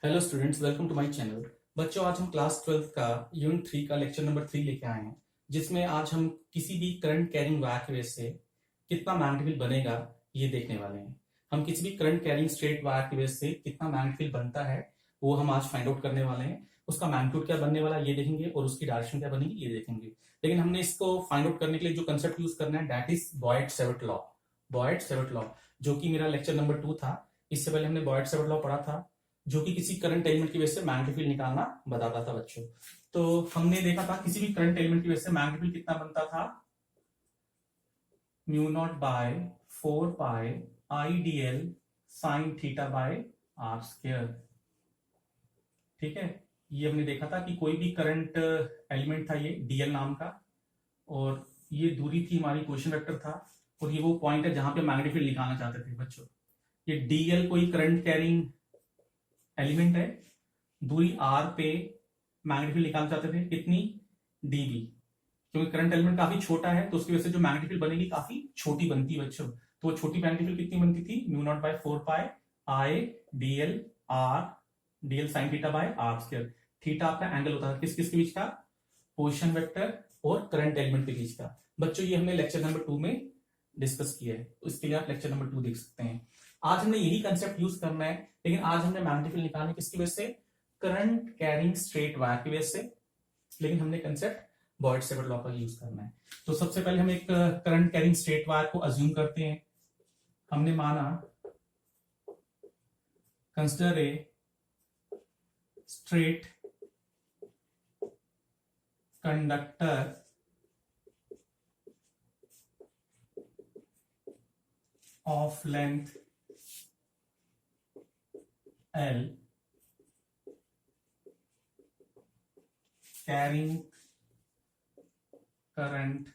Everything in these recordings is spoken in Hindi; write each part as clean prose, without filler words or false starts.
Hello students, welcome to my channel. बच्चों, आज हम क्लास 12 का यूनिट 3 का लेक्चर नंबर 3 लेके आए हैं, जिसमें आज हम किसी भी करंट कैरिंग वायर की वजह से कितना मैग्नेटिक फील्ड बनेगा ये देखने वाले हैं। हम किसी भी करंट कैरिंग स्ट्रेट वायर की वजह से कितना मैग्नेटिक फील्ड बनता है वो हम आज फाइंड आउट करने वाले हैं। उसका मैग्नीट्यूड क्या बनने वाला है ये देखेंगे और उसकी डायरेक्शन क्या बनेगी ये देखेंगे। लेकिन हमने इसको फाइंड आउट करने के लिए जो कंसेप्ट यूज करना है that is Boyd-Savart law. Boyd-Savart law जो कि मेरा लेक्चर नंबर 2 था। इससे पहले हमने बॉयड-सेवर्ट लॉ पढ़ा था जो कि किसी करंट एलिमेंट की वजह से मैग्नेटिक फील्ड निकालना बताता था बच्चों। तो हमने देखा था किसी भी करंट एलिमेंट की वजह से मैग्नेटिक फील्ड कितना बनता था, mu naught by 4 pi I D L sine theta by are square. ठीक है, ये हमने देखा था कि कोई भी करंट एलिमेंट था ये डीएल नाम का, और ये दूरी थी हमारी पोजीशन वेक्टर था, और ये वो पॉइंट है जहां पे मैग्नेटिक फील्ड निकालना चाहते थे बच्चों। ये डीएल कोई करंट कैरिंग एलिमेंट है, दूरी आर पे मैग्नेटिक फील्ड निकालना चाहते थे कितनी, डीबी। क्योंकि करंट एलिमेंट काफी छोटा है तो उसकी वजह से जो मैग्नेटिक फील्ड बनेगी काफी छोटी बनती है बच्चों। तो वो छोटी मैग्नेटिक फील्ड कितनी बनती थी, mu naught by 4 pi I DL R DL sine theta by are square. Theta आपका एंगल होता है किस किस के बीच का, पोजीशन वेक्टर और करंट एलिमेंट के बीच का। बच्चों ये हमने लेक्चर नंबर 2 में डिस्कस किया है, तो इसके लिए आप लेक्चर नंबर 2 देख सकते हैं। आज हमने यही कंसेप्ट यूज करना है, लेकिन आज हमने मैग्नेटिक फील्ड निकालने किसकी वजह से, करंट कैरिंग स्ट्रेट वायर की वजह से। लेकिन हमने कंसेप्ट बॉयड-सेवर्ट लॉ का यूज करना है। तो सबसे पहले हम एक करंट कैरिंग स्ट्रेट वायर को अज्यूम करते हैं। हमने माना consider a straight conductor of length L carrying current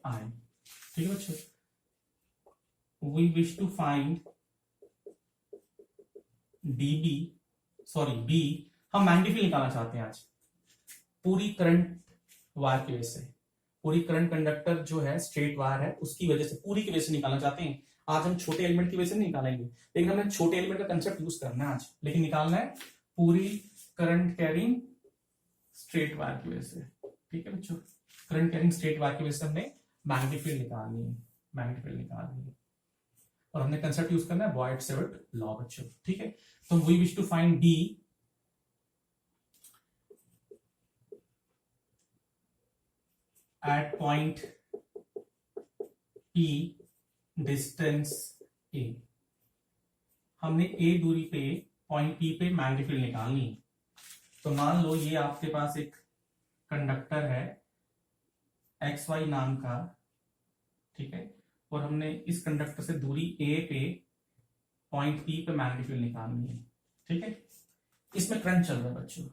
I। ठीक है बच्चों, we wish to find dB B। हम मैग्नेटिक फील्ड निकालना चाहते हैं आज पूरी करंट वायर की वजह से। पूरी करंट कंडक्टर जो है स्ट्रेट वायर है उसकी वजह से, पूरी की वजह से निकालना चाहते हैं। आज हम छोटे एलिमेंट की वजह से नहीं निकालेंगे, लेकिन हमने छोटे एलिमेंट का कंसेप्ट यूज करना है आज, लेकिन निकालना है पूरी करंट कैरिंग स्ट्रेट वायर की वजह से। ठीक है बच्चों, करंट कैरिंग स्ट्रेट वायर की वजह से हमने मैग्नेटिक फील्ड निकालनी है, मैग्नेटिक फील्ड निकालनी है, और हमने कंसेप्ट यूज करना है बॉयड-सेवर्ट लॉ बच्चों। ठीक है, तो we wish to find D at point P distance A। हमने A दूरी पे पॉइंट P पे मैग्नेटिक फील्ड निकालनी है। तो मान लो ये आपके पास एक कंडक्टर है XY नाम का, ठीक है, और हमने इस कंडक्टर से दूरी A पे पॉइंट P पे मैग्नेटिक फील्ड निकालनी है। ठीक है, इसमें करंट चल रहा है बच्चों,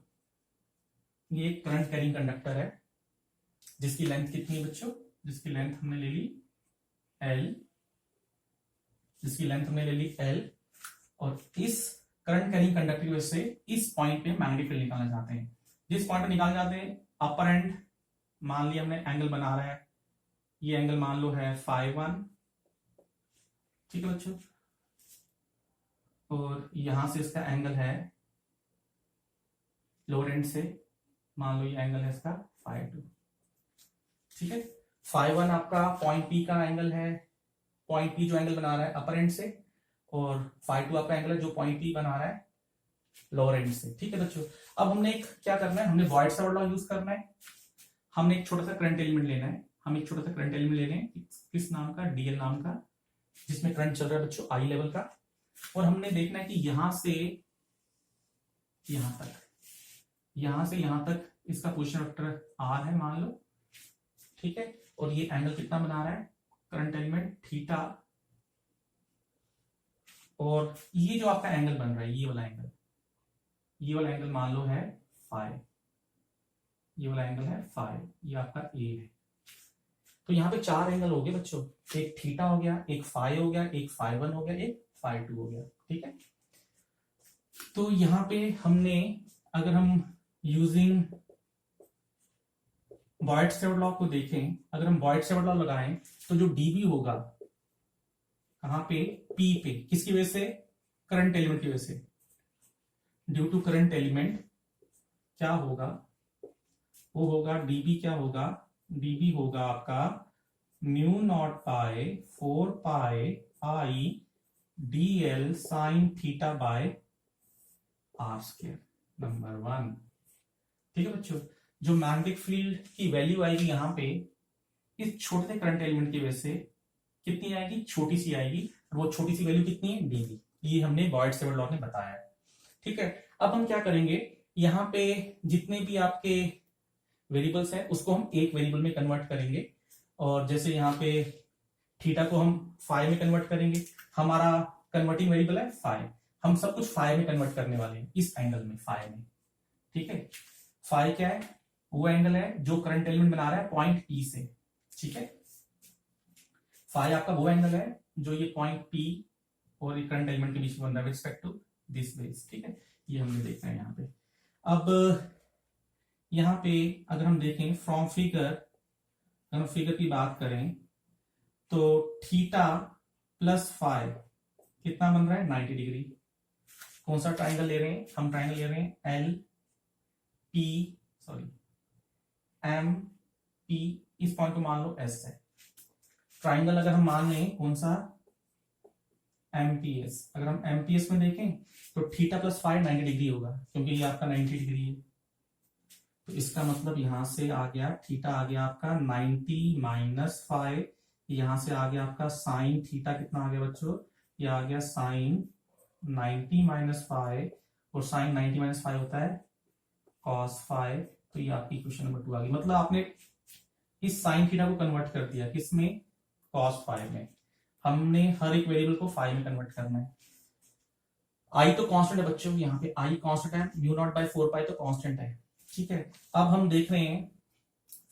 ये एक करंट कैरिंग कंडक्टर है जिसकी लेंथ कितनी है बच्चों, जिसकी लेंथ हमने ले ली L, जिसकी लेंथ हमने ले ली L, और इस करंट कैरिंग कंडक्टर की वजह से इस पॉइंट पे मैग्नेटिक फील्ड निकालना चाहते हैं। जिस पॉइंट पे निकालना चाहते हैं अपर एंड मान लिया हमने एंगल बना रहा है, ये एंगल मान लो है φ1। ठीक है बच्चों, और यहां से इसका एंगल है लोअर एंड से, मान लो ये एंगल है इसका φ2। ठीक है, φ1 आपका पॉइंट P का एंगल है, पॉइंट P जो एंगल बना रहा है अपर एंड से, और φ2 आपका एंगल है जो पॉइंट P बना रहा है लोअर एंड से। ठीक है बच्चों, अब हमने एक क्या करना है, हमने बॉयड-सेवर्ट लॉ यूज करना है। हमने एक छोटा सा करंट एलिमेंट लेना है, हम एक छोटा सा करंट एलिमेंट ले लें किस नाम का, डीएल नाम का, जिसमें करंट चल रहा है बच्चों आई लेवल का, और हमने देखना है कि यहां से यहां तक, यहां से यहां तक इसका पोजीशन वेक्टर आर है मान लो। ठीक है, और ये एंगल कितना बना रहा है करंट एलिमेंट थीटा, और ये जो आपका एंगल बन रहा है ये वाला एंगल, ये वाला एंगल मान लो है फाइ, ये वाला एंगल है फाइ, ये आपका ए है। तो यहाँ पे 4 एंगल हो गए बच्चों, एक थीटा हो गया, एक फाइ हो गया, एक φ1 हो गया, एक φ2 हो गया। ठीक है, तो यहाँ पे हमने अगर हम यूजिंग बॉयड-सेवर्ट लॉ को देखें, अगर हम बॉयड-सेवर्ट लॉ लगाएं तो जो डीबी होगा कहां पे, पी पे, किसकी वजह से, करंट एलिमेंट की वजह से, ड्यू टू करंट एलिमेंट क्या होगा, वो होगा डीबी, क्या होगा, डीबी होगा आपका mu naught by 4 pi I D L sine theta by are square, number 1। ठीक है बच्चों, जो मैग्नेटिक फील्ड की वैल्यू आएगी यहाँ पे इस छोटे करंट एलिमेंट की वजह से कितनी आएगी, छोटी सी आएगी, और वो छोटी सी वैल्यू कितनी है, डीबी। ये हमने बॉयड-सेवर्ट लॉ ने बताया है। ठीक है, अब हम क्या करेंगे, यहाँ पे जितने भी आपके वेरिएबल्स हैं उसको हम एक वेरिएबल में कन्वर्ट करेंगे, और जैसे यहाँ पे थीटा को हम फाई में कन्वर्ट करेंगे, हमारा कन्वर्टिंग वेरिएबल है फाई, हम सब कुछ फाई में कन्वर्ट करने वाले हैं इस एंगल में, फाई में। ठीक है, फाई क्या है, वो एंगल है जो करंट एलिमेंट बना रहा है पॉइंट पी से। ठीक है, फाई आपका वो एंगल है जो ये पॉइंट पी और ये करंट एलिमेंट के बीच में बन रहा है रिस्पेक्ट टू दिस बेस। ठीक है, ये हमने देखना है यहाँ पे। अब यहाँ पे अगर हम देखें फ्रॉम फिगर, अगर हम फिगर की बात करें तो थीटा प्लस फाई कितना बन रहा है, 90 डिग्री। कौन सा ट्राइंगल ले रहे हैं हम, ट्राइंगल ले रहे हैं L P, sorry M P, इस पॉइंट को मान लो एस है। ट्राइंगल अगर हम मान लें कौन सा, एमपीएस, अगर हम एमपीएस में देखें तो थीटा प्लस फाई 90 डिग्री होगा, क्योंकि ये आपका 90 डिग्री है। तो इसका मतलब यहां से आ गया थीटा आ गया आपका 90 माइनस फाई, यहां से आ गया आपका साइन थीटा कितना आ गया बच्चों, ये आ गया साइन 90 माइनस फाई, और साइन 90 माइनस फाई होता है कॉस फाई। तो ये आपकी इक्वेशन नंबर 2 आ गई। मतलब आपने इस साइन थीटा को कन्वर्ट कर दिया किसमें, कॉस फाई में। हमने हर एक वेरिएबल को फाई में कन्वर्ट करना है। आई तो कांस्टेंट है बच्चों, यहाँ पे आई कांस्टेंट है, म्यू नॉट बाय 4 पाई तो कांस्टेंट है। ठीक है, अब हम देख रहे हैं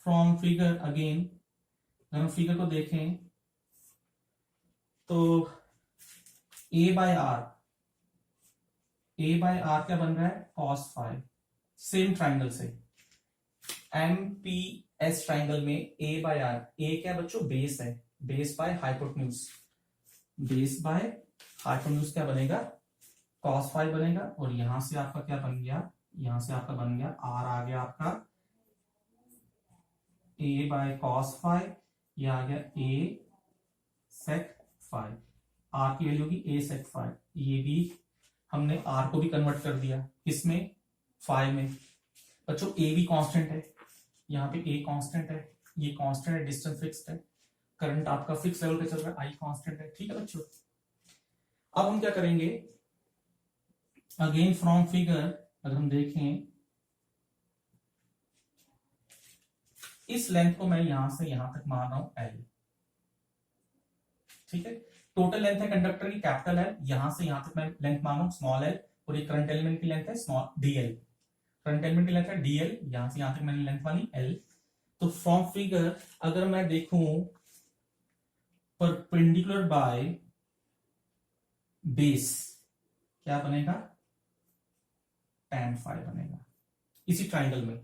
फ्रॉम फिगर अगेन, अगर हम फिगर को देखें तो ए बाय आर क्या बन रहा है, कॉस फाई। सेम ट्राइंगल से एम पी एस ट्राइंगल में ए बाय आर, ए क्या बच्चों, बेस है, base by hypotenuse, base by hypotenuse क्या बनेगा, कॉस फाई बनेगा। और यहां से आपका क्या बन गया, यहां से आपका बन गया आर आ गया आपका ए बाय कॉस फाई, ये आ गया ए सेक फाई, आर की वैल्यू होगी ए सेक फाई। ये भी हमने आर को भी कन्वर्ट कर दिया किसमें, फाई में। बच्चों ए भी कांस्टेंट है, यहाँ पे ए कांस्टेंट है, ये कांस्टेंट है, डिस्टेंस फिक्स्ड है, करंट आपका फिक्स लेवल पे चल रहा है, आई कांस्टेंट है। ठीक है बच्चों, अब हम क्या करेंगे, अगेन फ्रॉम फिगर अगर हम देखें इस लेंथ को मैं यहां से यहां तक मान रहा हूं एल। ठीक है, टोटल लेंथ है कंडक्टर की कैपिटल एल, यहां से यहां तक मैं लेंथ मान रहा हूं स्मॉल एल, और ये करंट एलिमेंट की लेंथ है स्मॉल डीएल, करंट एलिमेंट की लेंथ है डीएल, यहां से यहां तक मैंने लेंथ मानी एल। तो फ्रॉम फिगर अगर मैं देखूं परपेंडिकुलर बाय बेस क्या बनेगा, tan फाई बनेगा। इसी ट्राइंगल में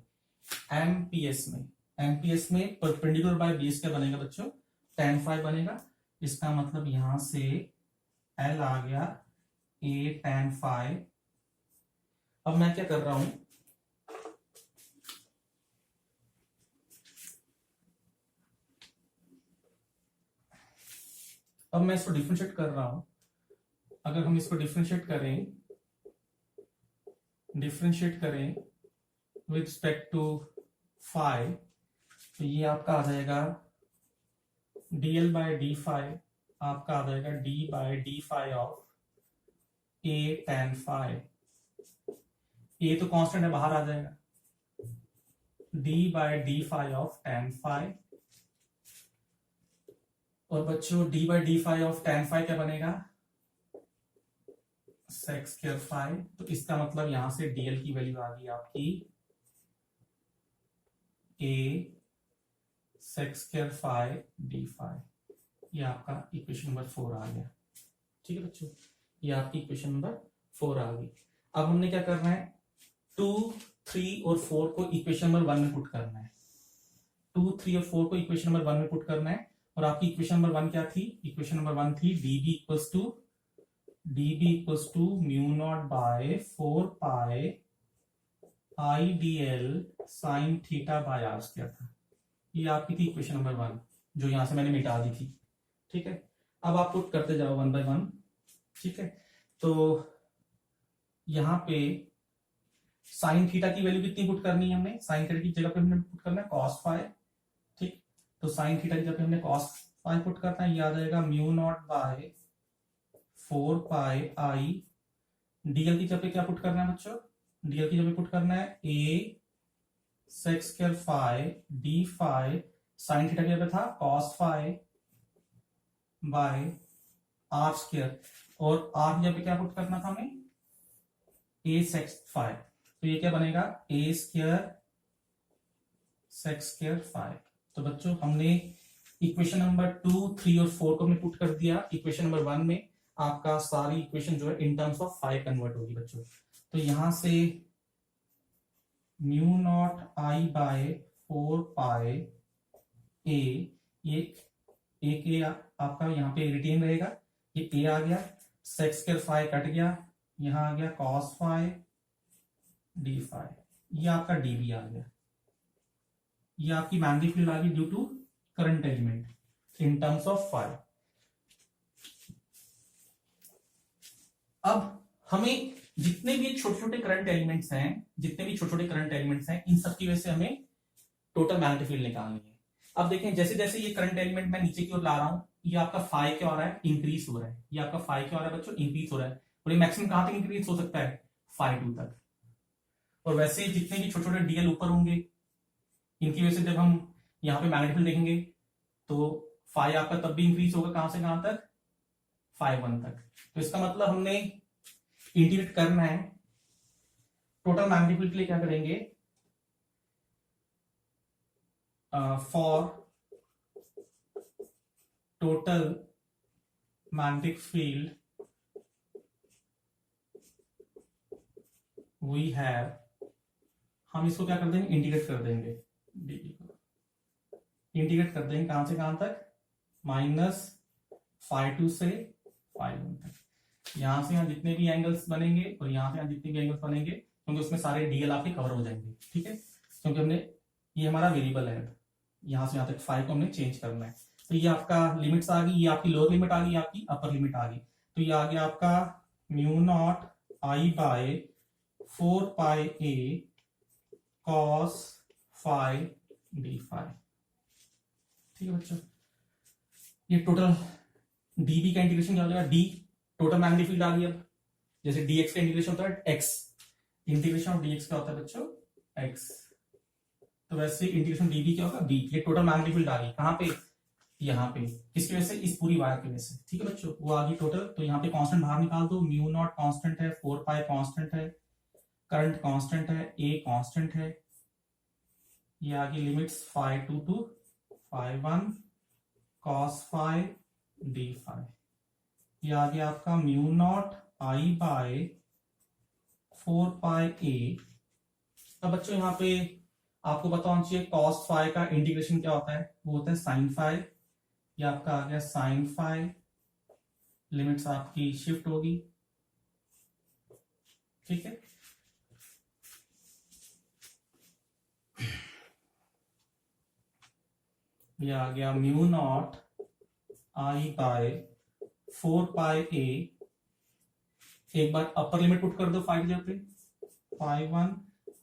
एमपीएस में परपेंडिकुलर बाय बेस क्या बनेगा बच्चों, tan फाई बनेगा। इसका मतलब यहां से एल आ गया ए tan फाई। अब मैं क्या कर रहा हूं, अब मैं इसको डिफरेंशिएट कर रहा हूं। अगर हम इसको डिफरेंशिएट करें विद रिस्पेक्ट टू फाई, तो ये आपका आ जाएगा dl बाय डी फाई, आपका आ जाएगा d by D phi of a tan phi. a तो कांस्टेंट है, बाहर आ जाएगा, d by D phi of tan phi. और बच्चों d by D phi of tan phi क्या बनेगा, सेक स्क्वायर फाई। तो इसका मतलब यहां से dl की वैल्यू आ गई आपकी a sec square phi D phi. ये आपका इक्वेशन नंबर 4 आ गया। ठीक है बच्चों, ये आपकी इक्वेशन नंबर 4 आ गई। अब हमने क्या करना है, 2, 3 और 4 को इक्वेशन नंबर 1 में पुट करना है। 2, 3 और 4 को इक्वेशन नंबर 1 में पुट करना है। और आपकी इक्वेशन नंबर 1 क्या थी, इक्वेशन नंबर 1 थी dB equals to dB equals to mu naught by 4 pi I D L sine theta by are square था। ये आपकी थी इक्वेशन नंबर 1 जो यहां से मैंने मिटा दी थी। ठीक है, अब आप पुट करते जाओ 1 बाय 1। ठीक है, तो यहां पे साइन थीटा की वैल्यू कितनी पुट करनी है हमने? साइन थीटा की जगह पे हमने पुट करना है कॉस फाई। ठीक, तो साइन थीटा की जगह पे हमने कॉस फाई पुट करना है, ये आ जाएगा mu naught by 4 pi I. DL की जगह पे क्या पुट करना है बच्चों? डीएल की जगह पे पुट करना है a sec square phi D phi, sine theta की जगह पे था cos phi by are square, और आर की जगह पे क्या पुट करना था हमें? A sec phi. तो ये क्या बनेगा? A square sec square phi. तो बच्चों हमने इक्वेशन नंबर 2, 3 और 4 को हमने पुट कर दिया इक्वेशन नंबर 1 में। आपका सारी इक्वेशन जो है in terms of phi convert होगी बच्चों। तो यहां से mu naught I by 4 pi A, ये एक ए आपका यहाँ पे रिटेन रहेगा, ये ए आ गया, सेक स्क्वायर फाई कट गया, यहां आ गया कॉस फाई डी फाई, ये आपका डीबी आ गया। ये आपकी मैग्नेटिक फील्ड आ गई due to current element in terms of phi. अब हमें जितने भी छोटे छोटे करंट एलिमेंट्स हैं, इन सब की वजह से हमें टोटल मैग्नेटिक फील्ड निकालनी है। अब देखें जैसे जैसे ये करंट एलिमेंट मैं नीचे की ओर ला रहा हूं, ये आपका फाई क्या हो रहा है? इंक्रीज हो रहा है। ये आपका फाई क्या हो रहा है बच्चों? इंक्रीज हो रहा है। और ये मैक्सिमम कहां तक इंक्रीज हो सकता है? फाई 2 तक। और वैसे जितने भी छोटे छोटे डीएल ऊपर होंगे, इनकी वजह से जब हम यहाँ पे मैग्नेटिक फील्ड देखेंगे तो फाई आपका तब भी इंक्रीज होगा, कहां से कहां तक? फाई 1 तक। तो इसका मतलब हमने इंटीग्रेट करना है टोटल मैग्नेटिक फील्ड के लिए। क्या करेंगे? For total magnetic field we have, हम इसको क्या कर देंगे? इंटीग्रेट कर देंगे। इंटीग्रेट कर देंगे कहां से कहां तक? माइनस फाई 2 से फाई 1 तक। यहां से यहां जितने भी एंगल्स बनेंगे और यहां से यहां जितने भी एंगल्स बनेंगे, क्योंकि उसमें सारे डीएल आपके कवर हो जाएंगे। ठीक है, क्योंकि हमने, ये हमारा वेरिएबल है, यहां से यहां तक फाई को हमने चेंज करना है। तो ये आपका लिमिट्स आ गई, ये आपकी लोअर लिमिट आ गई, आपकी अपर लिमिट आ गई। तो ये आ गया आपका mu naught I by 4 pi A cos phi D phi. ठीक है बच्चों, ये टोटल डीबी का इंटीग्रेशन क्या हो जाएगा? डी टोटल मैग्नेटिक फील्ड आ गई। अब जैसे डीएक्स का इंटीग्रेशन होता है एक्स, इंटीग्रेशन ऑफ डीएक्स क्या होता है बच्चों? एक्स। तो वैसे इंटीग्रेशन डीबी क्या होगा? बी। ये टोटल मैग्नेटिक फील्ड आ गई कहां पे? यहाँ पे। किसकी वजह से? इस पूरी वायर की वजह से। ठीक है बच्चों, वो आ गई टोटल। तो यहाँ पे कांस्टेंट बाहर निकाल दो, म्यू नॉट कांस्टेंट है, 4 पाई कांस्टेंट है, करंट कांस्टेंट है, ए कांस्टेंट है। ये आ गई limits phi 2 to phi 1 cos phi D phi. ये आ गया आपका mu naught I by 4 pi A. अब बच्चों यहाँ पे आपको पता होना चाहिए कॉस फाई का इंटीग्रेशन क्या होता है? वो होता है साइन फाई। ये आपका आ गया साइन फाई, लिमिट्स आपकी शिफ्ट होगी। ठीक है, ये आ गया mu naught I by 4 pi ए। एक बार अपर लिमिट पुट कर दो फाई की जगह पे, फाई 1,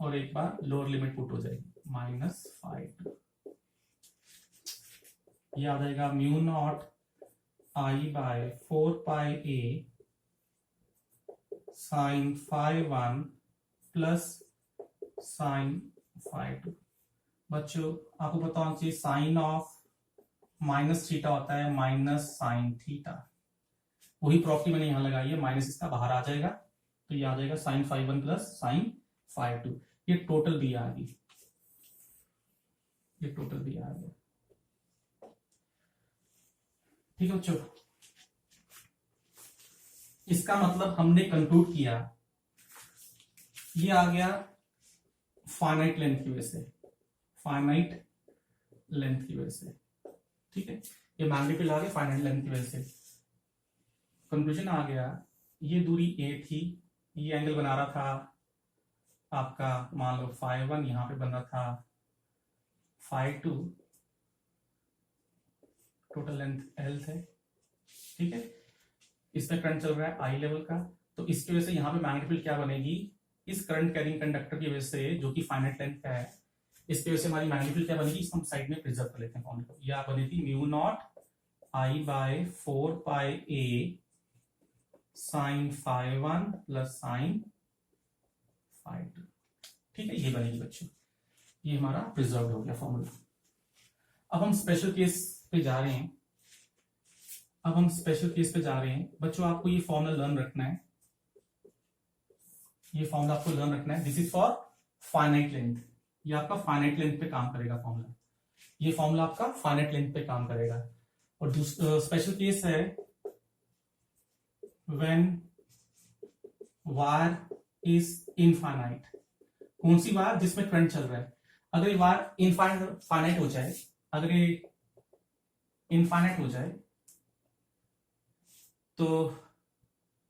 और एक बार लोअर लिमिट पुट हो जाएगी माइनस फाई 2। ये आ जाएगा mu naught I by 4 pi a sine phi 1 plus sine phi 2। बच्चों आपको पता होना चाहिए साइन ऑफ माइनस थीटा होता है माइनस साइन थीटा। वही प्रॉपर्टी मैंने यहां लगाई है, माइनस इसका बाहर आ जाएगा, तो ये आ जाएगा sine phi 1 plus sine phi 2। ये टोटल भी आ गई, ये टोटल भी आ गया। ठीक है बच्चों, इसका मतलब हमने कंक्लूड किया, ये आ गया फाइनाइट लेंथ की वजह से, फाइनाइट लेंथ की वजह से। ठीक है, ये मैग्नेटिक फील्ड आ गया फाइनाइट लेंथ की वजह से। कंक्लूजन आ गया ये दूरी a थी, ये एंगल बना रहा था आपका मान लो φ1, यहां पे बन रहा था φ2, टोटल लेंथ l थे, ठीक है। इसमें करंट चल रहा है I लेवल का, तो इसकी वजह से यहाँ पे मैग्नेटिक फील्ड क्या बनेगी, इस करंट कैरिंग कंडक्टर की वजह से, जो कि फाइनाइट लेंथ का है, इसकी वजह से हमारी मैग्नेटिक फील्ड क्या बनेगी, इसको हम साइड में प्रिजर्व कर लेते हैं फॉर्मूला को। यह बनी थी mu naught I by 4 pi a sine φ1 plus sine φ2, ठीक है, ये बनेगी बच्चों, ये हमारा प्रिजर्व हो गया फॉर्मूला। अब हम स्पेशल केस पे जा रहे हैं, बच्चों आपको ये फॉर्मूला लर्न रखना है, this is for finite length, ये आपका फाइनाइट लेंथ पे काम करेगा फॉर्मूला, ये फॉर्मूला आपका फाइनाइट लेंथ पे काम करेगा। और दूसरा स्पेशल केस है व्हेन वायर इज इनफाइनाइट। कौन सी वायर, जिसमें करंट चल रहा है। अगर ये वायर इनफाइनाइट हो जाए, तो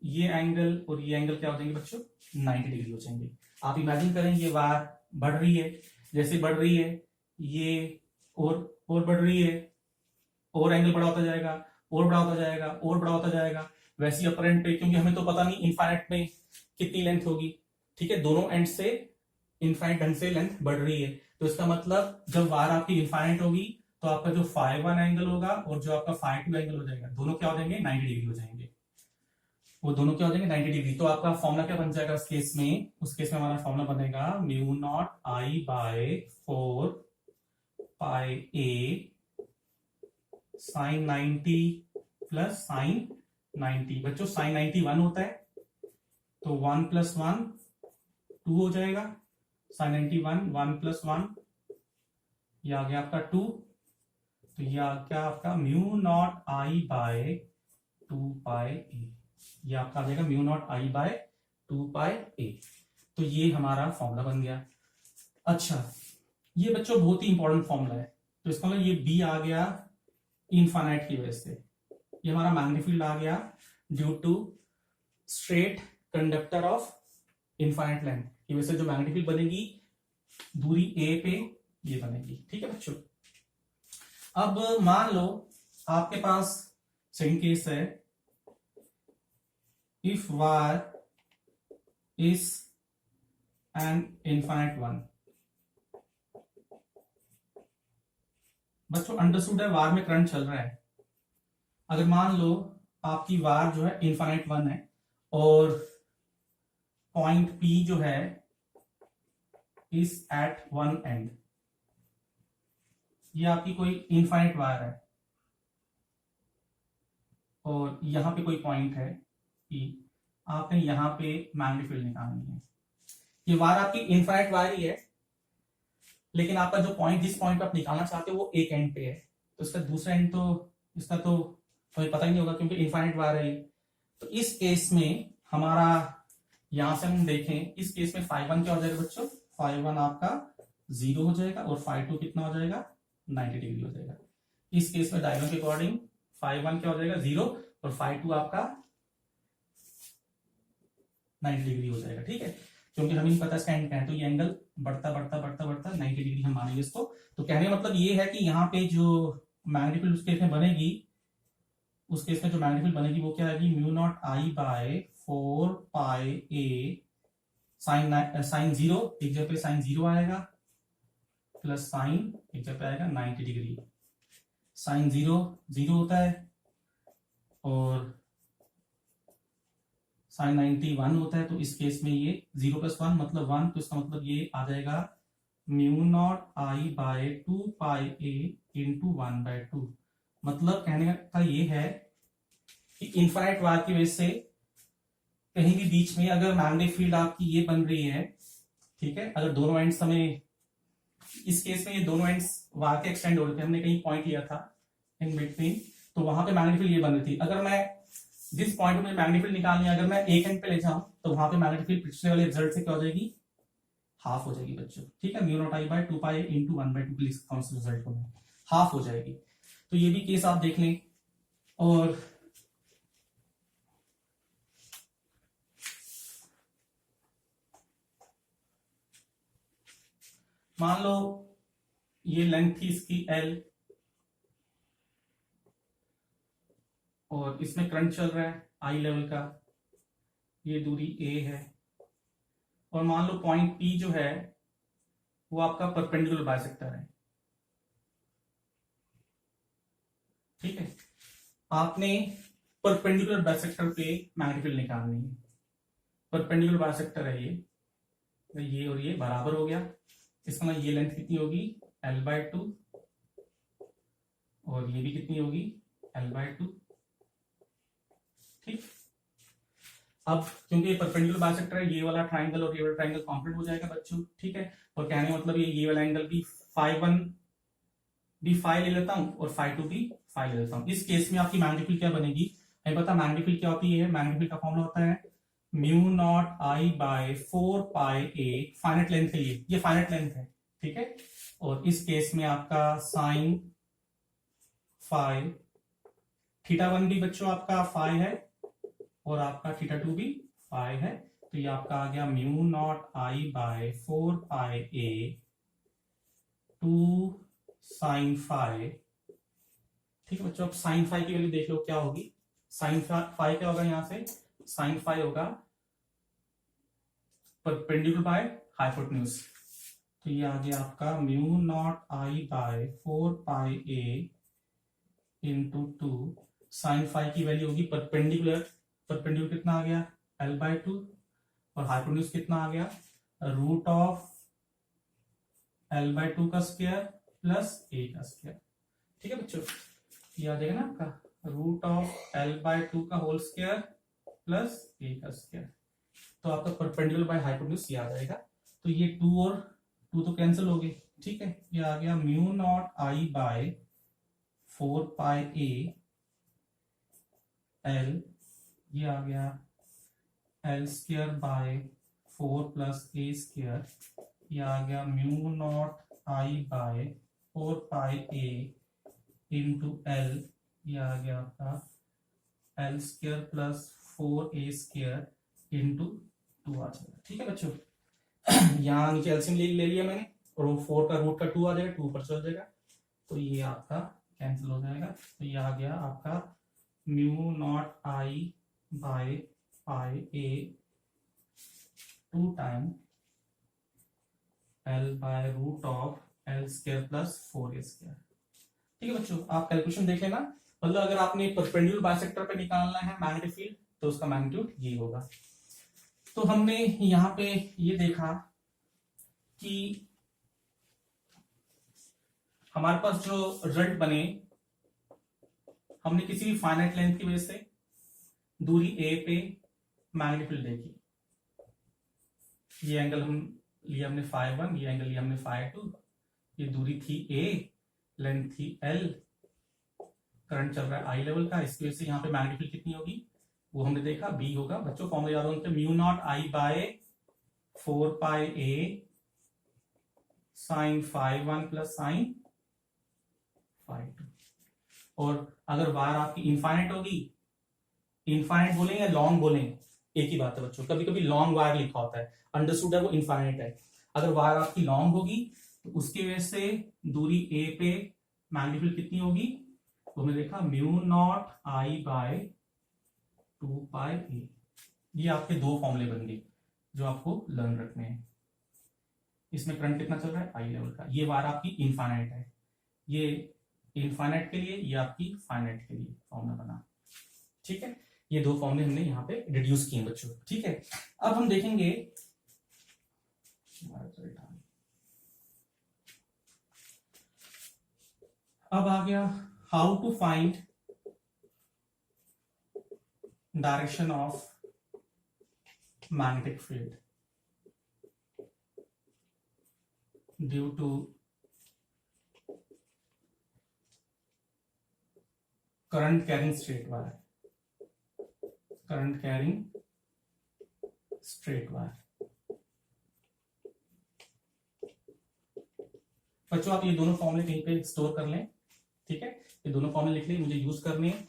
ये एंगल और ये एंगल क्या हो जाएंगे बच्चों, 90 डिग्री हो जाएंगे। आप इमेजिन करें ये वायर बढ़ रही है, जैसे बढ़ रही है ये और बढ़ रही है, और एंगल बड़ा होता जाएगा, और बड़ा होता जाएगा, वैसे ही अपर एंड पे, क्योंकि हमें तो पता नहीं इनफाइनाइट में कितनी लेंथ होगी, ठीक है, दोनों एंड से इनफाइनाइट ढंग से लेंथ बढ़ रही है, तो इसका मतलब जब वायर आपकी इनफाइनाइट होगी तो आपका जो φ1 एंगल होगा और जो आपका φ2 एंगल हो जाएगा, दोनों क्या हो जाएंगे, 90 डिग्री हो जाएंगे, वो दोनों क्या हो जाएंगे, 90 डिग्री। तो आपका फॉर्मूला क्या बन जाएगा उस केस में हमारा फॉर्मूला बनेगा mu naught I by 4 pi a sine 90 plus sine 90। बच्चों साइन 90 1 होता है, तो 1 प्लस 1 2 हो जाएगा, साइन 90 1 प्लस 1, ये आ गया आपका 2, तो ये आ गया आपका mu naught I by 2 pi a, ये आपका आ जाएगा mu naught I by 2 pi a। तो ये हमारा फॉर्मूला बन गया। अच्छा, ये बच्चों बहुत ही इंपॉर्टेंट फॉर्मूला है, तो इसका मतलब ये b आ गया इनफाइनाइट की वजह से, ये हमारा मैग्नेटिक फील्ड आ गया due to straight conductor of infinite length की वजह से जो मैग्नेटिक फील्ड बनेगी दूरी a पे, ये बनेगी, ठीक है बच्चों। अब मान लो आपके पास सेकंड केस है, if wire is an infinite one. बच्चों अंडरस्टूड है, वायर में करंट चल रहा है। अगर मान लो आपकी वायर जो है इनफाइनाइट वन है और पॉइंट P जो है इज एट वन एंड, ये आपकी कोई इनफाइनाइट वायर है और यहां पे कोई पॉइंट है P, आपने यहां पे मैग्नेटिक फील्ड निकालनी है। ये वायर आपकी इनफाइनाइट वायर ही है, लेकिन आपका जो पॉइंट, जिस पॉइंट पे आप निकालना चाहते हो वो एक एंड पे है, तो इसका दूसरा एंड तो इसका तो हमें पता ही नहीं होगा क्योंकि इनफाइनाइट वायर है। तो इस केस में हमारा, यहां से हम देखें, इस केस में φ1 क्या हो जाएगा बच्चों, φ1 आपका 0 हो जाएगा और φ2 कितना हो जाएगा, 90 डिग्री हो जाएगा। इस केस में डायग्राम के अकॉर्डिंग φ1 क्या हो जाएगा, 0 और φ2 आपका 90 डिग्री हो जाएगा, ठीक है, क्योंकि हमें नहीं पता इसका एंड क्या है, तो ये एंगल बढ़ता 90 डिग्री हम मानेंगे इसको। तो कहने का मतलब ये है कि यहाँ पे जो मैग्नेटिक फील्ड उस केस में बनेगी, वो क्या आएगी, mu naught I by 4 pi a sine 0, एक जगह पे साइन 0 आएगा, प्लस साइन एक जगह पे आएगा 90 डिग्री। साइन 0 होता है और साइन 90 1 होता है, तो इस केस में ये 0 प्लस 1 मतलब 1, तो इसका मतलब ये आ जाएगा mu naught I by 2 pi a into 1/2। मतलब कहने का ये है कि इनफाइनाइट वायर की वजह से कहीं भी बीच में अगर मैग्नेटिक फील्ड आपकी ये बन रही है, ठीक है, अगर दोनों एंड्स हमें, इस केस में ये दोनों एंड्स वायर के एक्सटेंड हो रहे थे, हमने कहीं पॉइंट लिया था इन बिटवीन, तो वहां पे मैग्नेटिक फील्ड ये बन रही थी। अगर मैं जिस पॉइंट में मैग्नेटिक फील्ड निकालनी है, अगर मैं एक एंड पे ले जाऊं तो वहां पे मैग्नेटिक फील्ड पिछले वाले रिजल्ट से क्या हो जाएगी, हाफ हो जाएगी बच्चों, ठीक है, mu naught I by 2 pi into 1/2 लिख सकता हूं इस रिजल्ट को मैं, हाफ हो जाएगी। तो ये भी केस आप देख लें। और मान लो ये लेंथ थी इसकी L और इसमें करंट चल रहा है I लेवल का, ये दूरी A है और मान लो पॉइंट P जो है वो आपका परपेंडिकुलर बाइसेक्टर है। ठीक है, आपने परपेंडिकुलर बाइसेक्टर पे मैग्नेटिक फील्ड निकालनी है। परपेंडिकुलर बाइसेक्टर है ये और ये बराबर हो गया, इसका मतलब ये लेंथ कितनी होगी L/2 और ये भी कितनी होगी L/2। ठीक, अब क्योंकि ये परपेंडिकुलर बाइसेक्टर है, ये वाला ट्राइंगल और ये वाला ट्राइंगल कॉम्प्लीट हो जाएगा बच्चों। ठीक है, और कहने मतलब ये वाला एंगल भी φ1 भी φ ले लेता हूं और φ2 भी φ ले लेता हूं। इस केस में आपकी मैग्नेटिक फील्ड क्या बनेगी, हमें पता मैग्नेटिक फील्ड क्या होती है। मैग्नेटिक फील्ड का फॉर्मूला होता है μ0I/4πa, फाइनाइट लेंथ के लिए, ये फाइनाइट लेंथ है। ठीक है, और इस केस में आपका साइन θ1 भी बच्चों आपका φ है और आपका θ2 भी φ है, तो ये आपका आ गया μ0I/4πa 2 sin φ। ठीक है बच्चों, अब sin φ की वैल्यू देख लो क्या होगी। sin φ क्या होगा, यहां से sin φ होगा परपेंडिकुलर बाय हाइपोटेन्यूज, तो ये आ गया आपका μ0I/4πa इंटू 2 sin φ की वैल्यू होगी परपेंडिकुलर कितना आ गया L/2 और हाइपोटेन्यूज कितना आ गया रूट ऑफ L/2 का स्क्वायर प्लस a का स्क्वायर। ठीक है बच्चों, ये आ जाएगा ना आपका रूट ऑफ L/2 का होल स्क्वायर प्लस a का स्क्वायर, तो आपका परपेंडिकुलर बाय हाइपोटेन्यूज ये आ जाएगा। तो ये 2 और 2 तो कैंसिल हो गए। ठीक है, ये आ गया μ0I/4πa L, ये आ गया L²/4 प्लस a², ये आ गया μ0I/4πa इंटू L, ये आ गया आपका L² प्लस 4a² इंटू 2 आ जाएगा। ठीक है बच्चों, यहाँ नीचे एलसीएम ले लिया मैंने और 4 का रूट का 2 आ जाएगा, 2 ऊपर चल जाएगा, तो ये आपका कैंसिल हो जाएगा। तो ये आ गया आपका μ0I/πa 2 time L/रूट of L² plus 4a²। ठीक है बच्चों, आप कैलकुलेशन देख लेना, मतलब अगर आपने परपेंडिकुलर बाइसेक्टर पे निकालना है मैग्नेटिक फील्ड तो उसका मैग्नीट्यूड ये होगा। तो हमने यहां पे ये देखा कि हमारे पास जो रिजल्ट बने, हमने किसी भी फाइनाइट लेंथ की वजह से दूरी A पे मैग्नेटिक फील्ड देखी। ये एंगल हमने φ1, ये एंगल लिया हमने φ2, ये दूरी थी A, लेंथ थी L, करंट चल रहा है I लेवल का, इसकी वजह से यहाँ पे मैग्नेटिक फील्ड कितनी होगी वो हमने देखा B होगा। बच्चों फॉर्मूला याद होते μ0I/4πa sin φ1 प्लस sin φ2। और अगर वायर आपकी इनफाइनाइट होगी, इनफाइनाइट बोलें या लॉन्ग बोलें एक ही बात है बच्चों, कभी कभी लॉन्ग वायर लिखा होता है, अंडरस्टूड है वो इनफाइनाइट है। अगर वायर आपकी लॉन्ग होगी तो उसकी वजह से दूरी A पे मैग्नेटिक फील्ड कितनी होगी वो हमने देखा μ0I/2πa। ये आपके दो फॉर्मूले बन गए जो आपको लर्न रखने हैं। इसमें करंट कितना चल रहा है I लेवल का, ये वायर आपकी इनफाइनाइट है, ये इनफाइनाइट के लिए, ये आपकी फाइनाइट के लिए फॉर्मूला बना। ठीक है, ये दो फॉर्मूले हमने यहाँ पे रिड्यूस किए बच्चों। ठीक है, अब हम देखेंगे अब आ गया how to find direction of magnetic field due to current carrying straight wire, current carrying straight wire. बच्चों आप ये दोनों फॉर्मूले कहीं पे स्टोर कर लें। ठीक है, ये दोनों फॉर्मूले लिख लें, मुझे यूज करने हैं,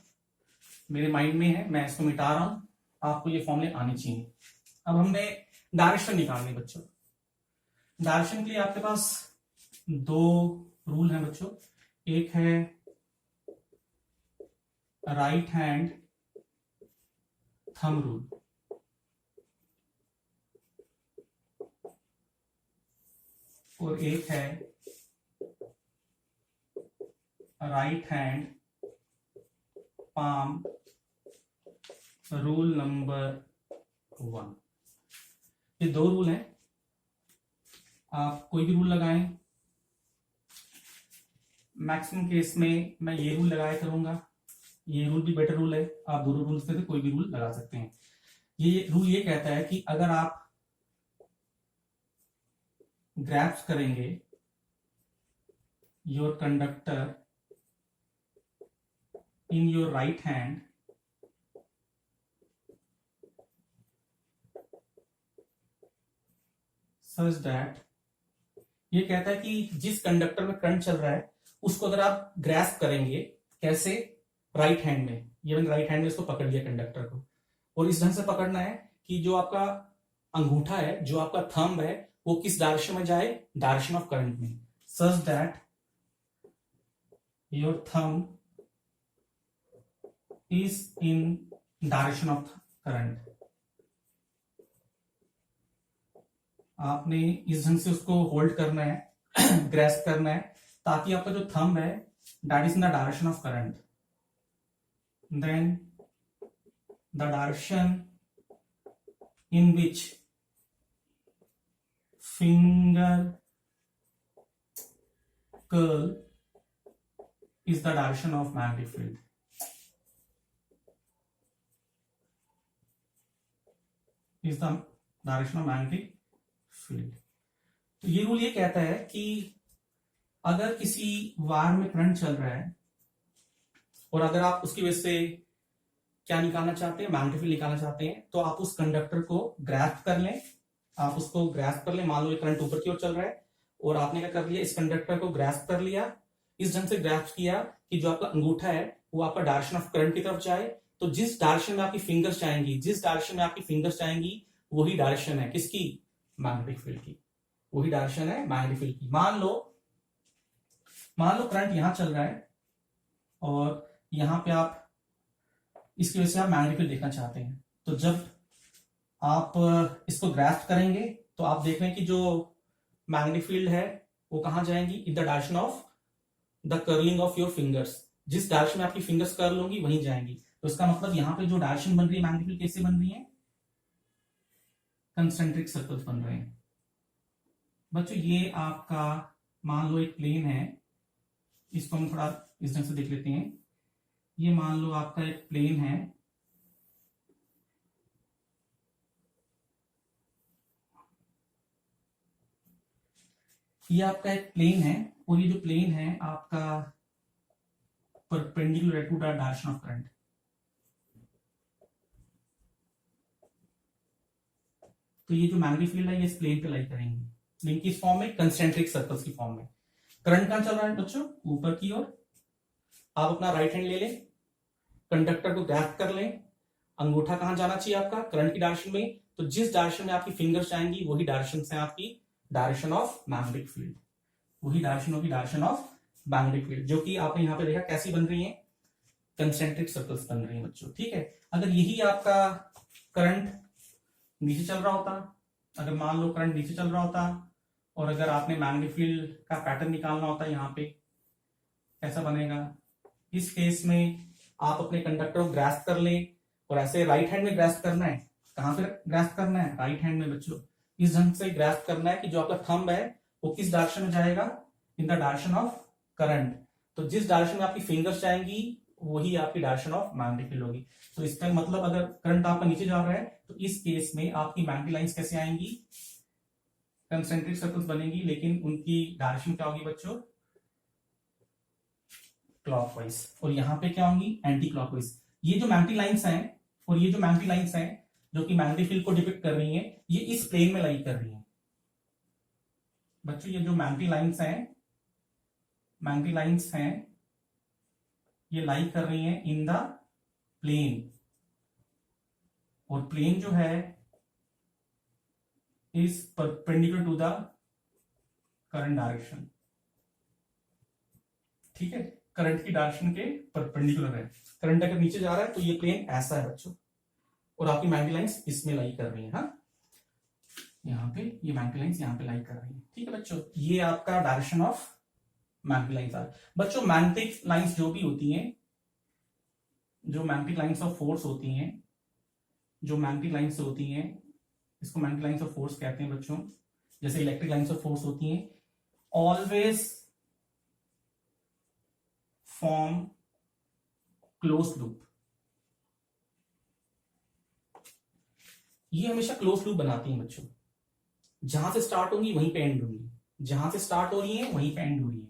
मेरे माइंड में है, मैं इसको मिटा रहा हूं, आपको ये फॉर्मूले आने चाहिए। अब हमने डायरेक्शन निकालनी बच्चों। डायरेक्शन के लिए आपके पास दो रूल हैं बच्चों, एक है राइट हैंड थंब रूल, और एक है right hand palm rule number 1। ये दो रूल हैं, आप कोई भी रूल लगाएं। मैक्सिमम केस में मैं ये रूल लगाया करूंगा, ये रूल भी बेटर रूल है, आप दोनों रूल्स में से कोई भी रूल लगा सकते हैं। ये रूल ये कहता है कि अगर आप ग्रैप्स करेंगे your conductor in your right hand such that, ये कहता है कि जिस कंडक्टर में करंट चल रहा है उसको अगर आप ग्रैस्प करेंगे, कैसे, राइट हैंड में, ये मैंने राइट हैंड में इसको पकड़ लिया कंडक्टर को, और इस ढंग से पकड़ना है कि जो आपका अंगूठा है, जो आपका थंब है, वो किस डायरेक्शन में जाए, डायरेक्शन ऑफ करंट में, such that your thumb is in direction of current. आपने इस ढंग से उसको होल्ड करना है, ग्रैस्प करना है, ताकि आपका जो थंब है that is in the direction of current, then the direction in which finger curl is the direction of magnetic field. Is the direction of magnetic field. तो ये रूल ये कहता है कि अगर किसी वायर में करंट चल रहा है और अगर आप उसकी वजह से क्या निकालना चाहते हैं, मैग्नेटिक फील्ड निकालना चाहते हैं, तो आप उस कंडक्टर को ग्रैस्प कर लें, आप उसको ग्रैस्प कर लें। मान लो ये करंट ऊपर की ओर चल रहा है और आपने क्या कर लिया, इस कंडक्टर को ग्रैस्प कर लिया, इस ढंग से ग्रैस्प किया कि जो आपका अंगूठा है वो आपका डायरेक्शन ऑफ करंट की तरफ जाए। तो जिस डायरेक्शन में आपकी फिंगर्स जाएंगी, जिस डायरेक्शन में आपकी फिंगर्स जाएंगी, वही डायरेक्शन है किसकी, मैग्नेटिक फील्ड की, वही डायरेक्शन है मैग्नेटिक फील्ड की। मान लो करंट यहां चल रहा है और यहां पे आप इसकी वजह से आप मैग्नेटिक फील्ड देखना चाहते हैं, तो जब आप इसको ग्रैस्प करेंगे तो आप देख रहे हैं कि जो मैग्नेटिक फील्ड है वो कहां जाएंगी, इन the direction of the curling of your fingers, जिस डायरेक्शन में आपकी फिंगर्स कर्ल होंगी वहीं जाएंगी। तो इसका मतलब यहां पे जो डायरेक्शन बन रही है मैग्नेटिक फील्ड कैसे बन रही है, कंसेंट्रिक सर्कल्स बन रहे हैं। बच्चों ये आपका मान लो एक प्लेन है, इसको हम थोड़ा इस ढंग से देख लेते हैं। ये मान लो आपका एक प्लेन है, ये आपका एक प्लेन है और ये जो प्लेन है आपका perpendicular to the direction of current. तो ये जो मैग्नेटिक फील्ड है ये इस प्लेन पे लाई करेंगे, प्लेन की फॉर्म में, कंसेंट्रिक सर्कल्स की फॉर्म में। करंट कहां चल रहा है बच्चों, ऊपर की ओर। आप अपना राइट हैंड ले लें, कंडक्टर को ग्रैस्प कर लें, अंगूठा कहां जाना चाहिए आपका, करंट की डायरेक्शन में। तो जिस डायरेक्शन में आपकी फिंगर्स जाएंगी वही डायरेक्शन से आपकी डायरेक्शन ऑफ मैग्नेटिक फील्ड, वही डायरेक्शन होगी डायरेक्शन ऑफ मैग्नेटिक फील्ड, जो कि आपने यहां पे देखा कैसी बन रही है, कंसेंट्रिक सर्कल्स बन रही है बच्चों। ठीक है, अगर यही आपका करंट नीचे चल रहा होता, अगर मान लो करंट नीचे चल रहा होता और अगर आपने मैग्नेटिक फील्ड का पैटर्न निकालना होता यहाँ पे, कैसा बनेगा, इस केस में आप अपने कंडक्टर को ग्रैस्प कर लें और ऐसे राइट हैंड में ग्रैस्प करना है। कहां पे ग्रैस्प करना है, राइट हैंड में बच्चों। इस ढंग से ग्रैस्प करना है कि जो आपका थंब है वो किस डायरेक्शन में जाएगा, इन द डायरेक्शन ऑफ करंट। तो जिस डायरेक्शन में आपकी फिंगर्स जाएंगी वही आपकी डायरेक्शन ऑफ मैग्नेटिक फील्ड होगी। तो इसका मतलब अगर करंट आपका नीचे जा रहा है तो इस केस में आपकी मैग्नेटिक लाइंस कैसे आएंगी, कंसेंट्रिक सर्कल्स बनेंगी, लेकिन उनकी डायरेक्शन क्या होगी बच्चों, क्लॉकवाइज। और यहां पे क्या होंगी, एंटी क्लॉकवाइज। ये जो मैग्नेटिक लाइंस हैं और ये जो मैग्नेटिक लाइंस हैं जो कि मैग्नेटिक फील्ड को डिपिक्ट कर रही हैं, ये इस प्लेन में लाई कर रही हैं बच्चों। ये जो मैग्नेटिक लाइंस हैं ये लाई कर रही हैं इन द प्लेन, और प्लेन जो है is perpendicular to the current direction. ठीक है, करंट की डायरेक्शन के परपेंडिकुलर है। करंट अगर नीचे जा रहा है तो ये प्लेन ऐसा है बच्चों, और आपकी मैग्नेटिक लाइंस इसमें लाई कर रही है। हाँ, यहाँ पे ये मैग्नेटिक लाइंस यहाँ पे लाई कर रही है। ठीक है बच्चों, ये आपका डायरेक्शन ऑफ मैग्नेटिक लाइंस है। बच्चों मैग्नेटिक लाइंस जो भी होती हैं, जो मैग्नेटिक लाइंस ऑफ फोर्स होती हैं, जो मैग्नेटिक लाइंस होती हैं, इसको मैग्नेटिक लाइंस ऑफ फोर्स कहते हैं बच्चों। जैसे इलेक्ट्रिक लाइंस ऑफ फोर्स होती हैं, ऑलवेज फॉर्म क्लोज लूप। ये हमेशा क्लोज लूप बनाती हैं बच्चों, जहां से स्टार्ट होंगी वहीं पे एंड होंगी, जहां से स्टार्ट हो रही है वहीं पे एंड हो रही है।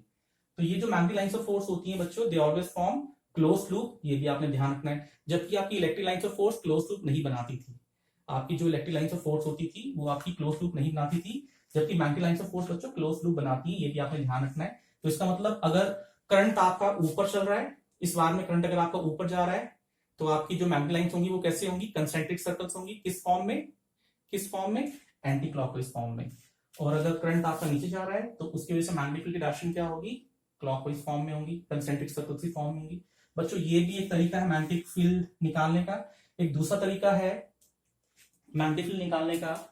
तो ये जो मैग्नेटिक लाइंस ऑफ फोर्स होती हैं बच्चों, they always form close loop, ये भी आपने ध्यान रखना है। जबकि आपकी electric lines of force close loop नहीं बनाती थी। आपकी जो इलेक्ट्रिक लाइंस ऑफ फोर्स होती थी वो आपकी क्लोज लूप नहीं बनाती थी, जबकि मैग्नेटिक लाइंस ऑफ फोर्स बच्चों क्लोज लूप बनाती है, ये भी आपने ध्यान रखना है। तो इसका मतलब अगर करंट आपका ऊपर चल रहा है, इस वायर में करंट अगर आपका ऊपर जा रहा है, तो आपकी जो मैग्नेटिक लाइंस होंगी वो कैसे होंगी? कंसेंट्रिक सर्कल्स होंगी। किस फॉर्म में? किस फॉर्म में? एंटी क्लॉकवाइज फॉर्म में। और अगर करंट आपका नीचे जा रहा है तो उसकी वजह से मैग्नेटिक फील्ड की डायरेक्शन क्या होगी? क्लॉकवाइज फॉर्म में होंगी, कंसेंट्रिक सर्कल्स की फॉर्म में होंगी। बच्चों ये भी एक तरीका है मैग्नेटिक फील्ड निकालने का। एक दूसरा तरीका है मैग्नेटिक फील्ड निकालने का,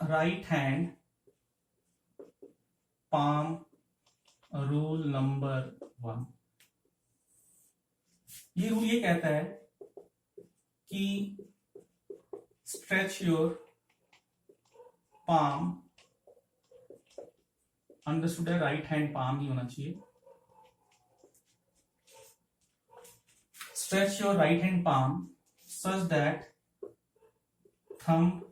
right hand palm rule number 1। ये रूल ये कहता है कि स्ट्रेच योर पाम, अंडरस्टूड है, राइट हैंड पाम ही होना चाहिए। Stretch your right hand palm such that thumb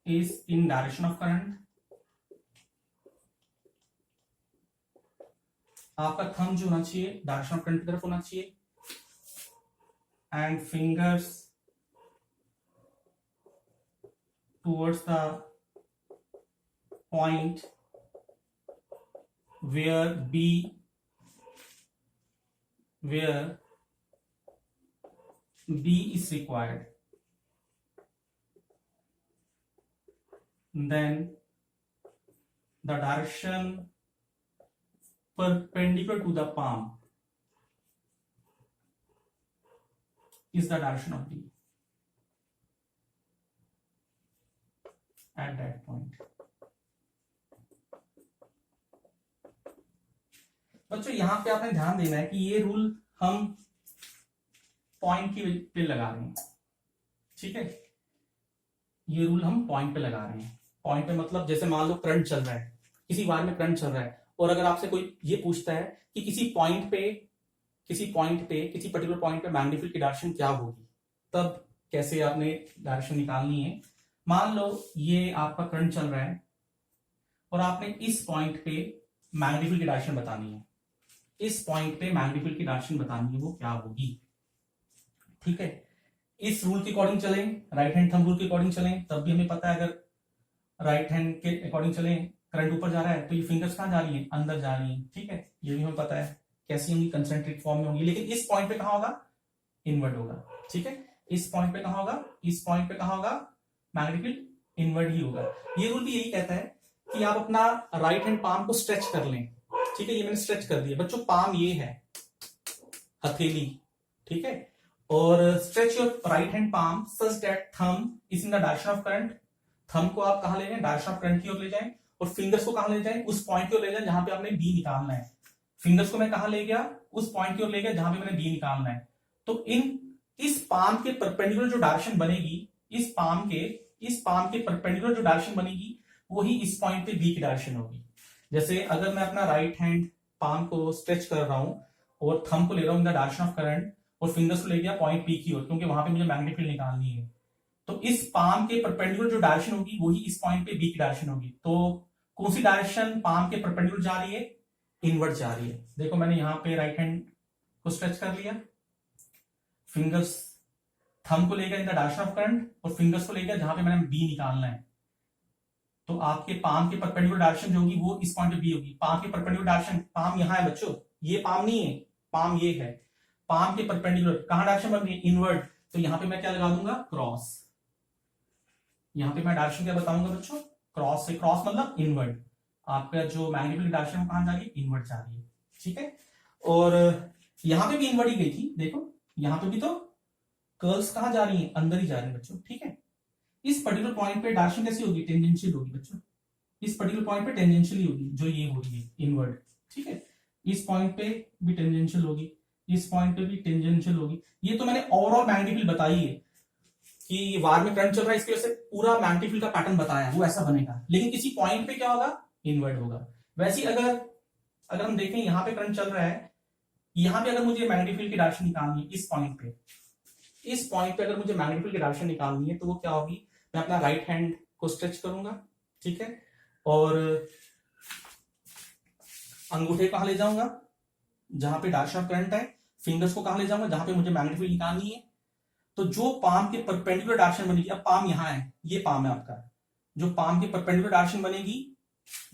is in direction of current। आपका थंब जो होना चाहिए डायरेक्शन ऑफ करंट की तरफ होना चाहिए, and fingers towards the point where B is required। Then the direction perpendicular to the palm is the direction of B at that point। बच्चों यहां पे आपने ध्यान देना है कि ये रूल हम पॉइंट की पे लगा रहे हैं। ठीक है, ये रूल हम पॉइंट पे लगा रहे हैं। पॉइंट पे मतलब जैसे मान लो करंट चल रहा है, किसी वायर में करंट चल रहा है, और अगर आपसे कोई ये पूछता है कि किसी पर्टिकुलर पॉइंट पे मैग्नेटिक फील्ड की डायरेक्शन क्या होगी, तब कैसे आपने डायरेक्शन निकालनी है। मान लो ये आपका करंट चल रहा है और आपने इस पॉइंट पे मैग्नेटिक फील्ड की डायरेक्शन बतानी है। इस पॉइंट पे मैग्नेटिक फील्ड की डायरेक्शन बतानी है, वो क्या होगी। ठीक है, इस रूल के अकॉर्डिंग चलें, राइट हैंड थंब रूल के अकॉर्डिंग चलें, तब भी हमें पता है अगर राइट हैंड के अकॉर्डिंग चलें, करंट ऊपर जा रहा है तो ये फिंगर्स कहां जा रही है? अंदर जा रही है। ठीक है, ये भी हमें पता है कैसी होंगी, कंसेंट्रिक फॉर्म में होंगी। लेकिन इस पॉइंट पे कहां होगा? इनवर्ट होगा। ठीक है, इस पॉइंट पे कहां होगा? इस पॉइंट पे कहां होगा? मैग्नेटिक फील्ड इनवर्ट ही होगा। ये रूल भी यही कहता है कि आप अपना राइट हैंड पाम को स्ट्रेच कर लें। ठीक है, ये मैंने स्ट्रेच कर दिया बच्चों, पाम ये है हथेली। ठीक है, और stretch your right hand palm such that thumb is in the direction of current. Thumb को आप कहां ले जाएं? डायरेक्शन ऑफ करंट की ओर ले जाएं, और फिंगर्स को कहां ले जाएं? उस पॉइंट की ओर ले जाएं जहां पे आपने बी निकालना है। फिंगर्स को मैं कहां ले गया? उस पॉइंट की ओर ले गया जहां पे मैंने बी निकालना है। तो इस पाम के परपेंडिकुलर जो डायरेक्शन बनेगी, इस पाम के परपेंडिकुलर जो डायरेक्शन बनेगी वही इस पॉइंट पे बी की डायरेक्शन होगी। जैसे अगर मैं अपना राइट हैंड पाम को स्ट्रेच कर रहा हूं और थंब को ले रहा हूं इन द डायरेक्शन ऑफ करंट, और फिंगर्स को ले गया पॉइंट पी की ओर, क्योंकि वहां पे मुझे मैग्नेटिक फील्ड निकालनी है, तो इस पाम के परपेंडिकुलर जो डायरेक्शन होगी वही इस पॉइंट पे बी की डायरेक्शन होगी। तो कौन सी डायरेक्शन पाम के परपेंडिकुलर जा रही है? इनवर्ट जा रही है। देखो मैंने यहां पे राइट हैंड को स्ट्रेच कर लिया, फिंगर्स थंब को लेकर इन द डायरेक्शन ऑफ करंट, और फिंगर्स को लेकर जहां पे मैंने बी निकालना है। तो आपके पाम के परपेंडिकुलर डायरेक्शन जो होगी वो इस पॉइंट पे बी होगी। पाम के परपेंडिकुलर डायरेक्शन, पाम यहां है बच्चों, ये पाम नहीं है, पाम ये है। पाम के परपेंडिकुलर कहां डायरेक्शन बन रही है, इनवर्ड, तो यहां पे मैं क्या लगा दूंगा, क्रॉस। यहां पे मैं डायरेक्शन क्या बताऊंगा बच्चों, क्रॉस से, क्रॉस मतलब इनवर्ड, आपका जो मैग्नेटिक डायरेक्शन कहां जा रही है, इनवर्ड जा रही है, ठीक है। और यहां पे भी इनवर्ड ही गई थी, देखो यहां पे भी तो कर्ल्स कहां जा रही है, अंदर ही जा रही है बच्चों, ठीक है। इस पर्टिकुलर पॉइंट पे डायरेक्शन कैसी होगी, टेंजेंशियल होगी बच्चों, इस पर्टिकुलर पॉइंट पे टेंजेंशियल होगी, जो ये हो रही है इनवर्ड, ठीक है। इस पॉइंट पे भी टेंजेंशियल होगी, इस पॉइंट पे भी टेंजेंशियल होगी। ये तो मैंने ओवरऑल मैग्नेटिक फील्ड बताई है कि वार में करंट चल रहा है, इसकी वजह से पूरा मैग्नेटिक फील्ड का पैटर्न बताया, वो ऐसा बनेगा, लेकिन किसी पॉइंट पे क्या होगा, इनवर्ड होगा। वैसे अगर हम देखें यहां पे करंट चल रहा है, यहां पे अगर मुझे मैग्नेटिक फील्ड की डायरेक्शन निकालनी है, इस पॉइंट पे अगर मुझे मैग्नेटिक फील्ड की डायरेक्शन निकालनी है, तो वो क्या होगी, मैं अपना राइट हैंड को स्ट्रेच करूंगा, ठीक है, और अंगूठे कहां ले जाऊंगा, जहां पे डायरेक्शन ऑफ करंट है, फिंगर्स को कहां ले जाऊंगा, जहां पे मुझे मैग्नेटिक फील्ड निकालनी है। तो जो पाम के परपेंडिकुलर डायरेक्शन बनेगी, अब पाम यहां है, ये पाम है आपका, जो पाम के परपेंडिकुलर डायरेक्शन बनेगी,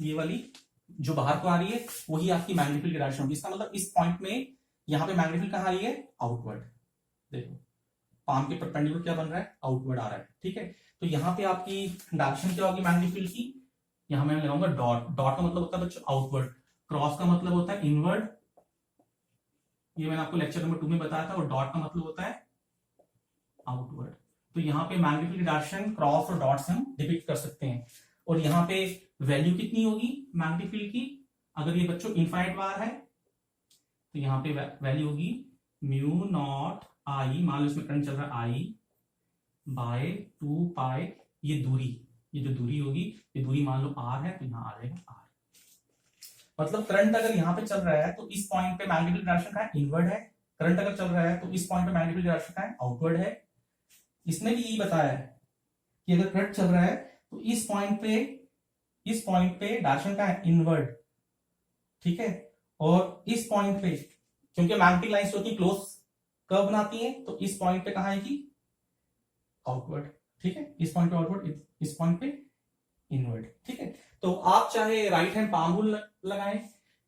ये वाली जो बाहर को आ रही है, वही आपकी मैग्नेटिक फील्ड की डायरेक्शन होगी। इसका मतलब इस पॉइंट में यहां पे मैग्नेटिक फील्ड कहां आ रही है, आउटवर्ड, देखो पाम के परपेंडिकुलर क्या बन रहा है, आउटवर्ड आ रहा है, ठीक है। तो यहां पे आपकी डायरेक्शन क्या होगी मैग्नेटिक फील्ड की, यहां मैं लगाऊंगा डॉट, डॉट का मतलब होता है बच्चों आउटवर्ड, क्रॉस का मतलब होता है इनवर्ड, ये मैंने आपको लेक्चर नंबर 2 में बताया था, और डॉट का मतलब होता है आउटवर्ड। तो यहाँ पे मैग्नेटिक फील्ड डायरेक्शन क्रॉस और डॉट से हम डिपिक्ट कर सकते हैं। और यहाँ पे वैल्यू कितनी होगी मैग्नेटिक फील्ड की, अगर ये बच्चों इनफाइनाइट बार है, तो यहाँ पे वैल्यू होगी म्यू नॉट आई, मान लो इसमें करंट चल रहा है आई बाय 2 पाई, ये दूरी, ये जो दूरी होगी, ये दूरी मान लो आर है, तो यहाँ आ जाएगा आर। मतलब करंट अगर यहाँ पे चल रहा है, तो इस पॉइंट पे मैग्नेटिक फील्ड डायरेक्शन का है, इनवर्ड है। करंट अगर चल रहा है, तो इस पॉइंट पे मैग्नेटिक फील्ड डायरेक्शन का है, आउटवर्ड है। इसने भी यही बताया है कि अगर करंट चल रहा है, तो इस पॉइंट पे डायरेक्शन का है, इनवर्ड, ठीक है। और इस पॉइंट पे, क्योंकि मैग्नेटिक लाइंस होती है क्लोज कर्व बनाती है, तो इस पॉइंट पे कहां आएगी, आउटवर्ड, ठीक है। इस पॉइंट पे आउटवर्ड, इस पॉइंट पे इनवर्ड, ठीक है। तो आप चाहे राइट हैंड पाम रूल लगाएं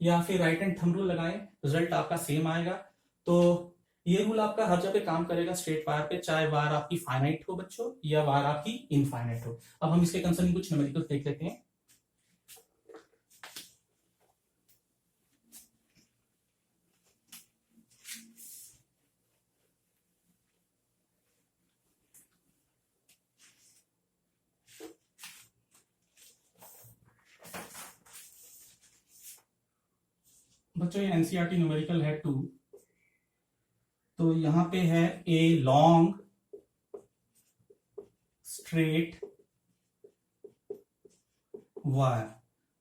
या फिर राइट हैंड थंब रूल लगाएं, रिजल्ट आपका सेम आएगा। तो ये रूल आपका हर जगह काम करेगा स्ट्रेट वायर पे, चाहे वायर आपकी फाइनाइट हो बच्चों या वायर आपकी इनफाइनाइट हो। अब हम इसके कंसर्न कुछ न्यूमेरिकल्स देख लेते हैं। बच्चों ये एनसीईआरटी न्यूमेरिकल है 2, तो यहां पे है ए लॉन्ग स्ट्रेट वायर।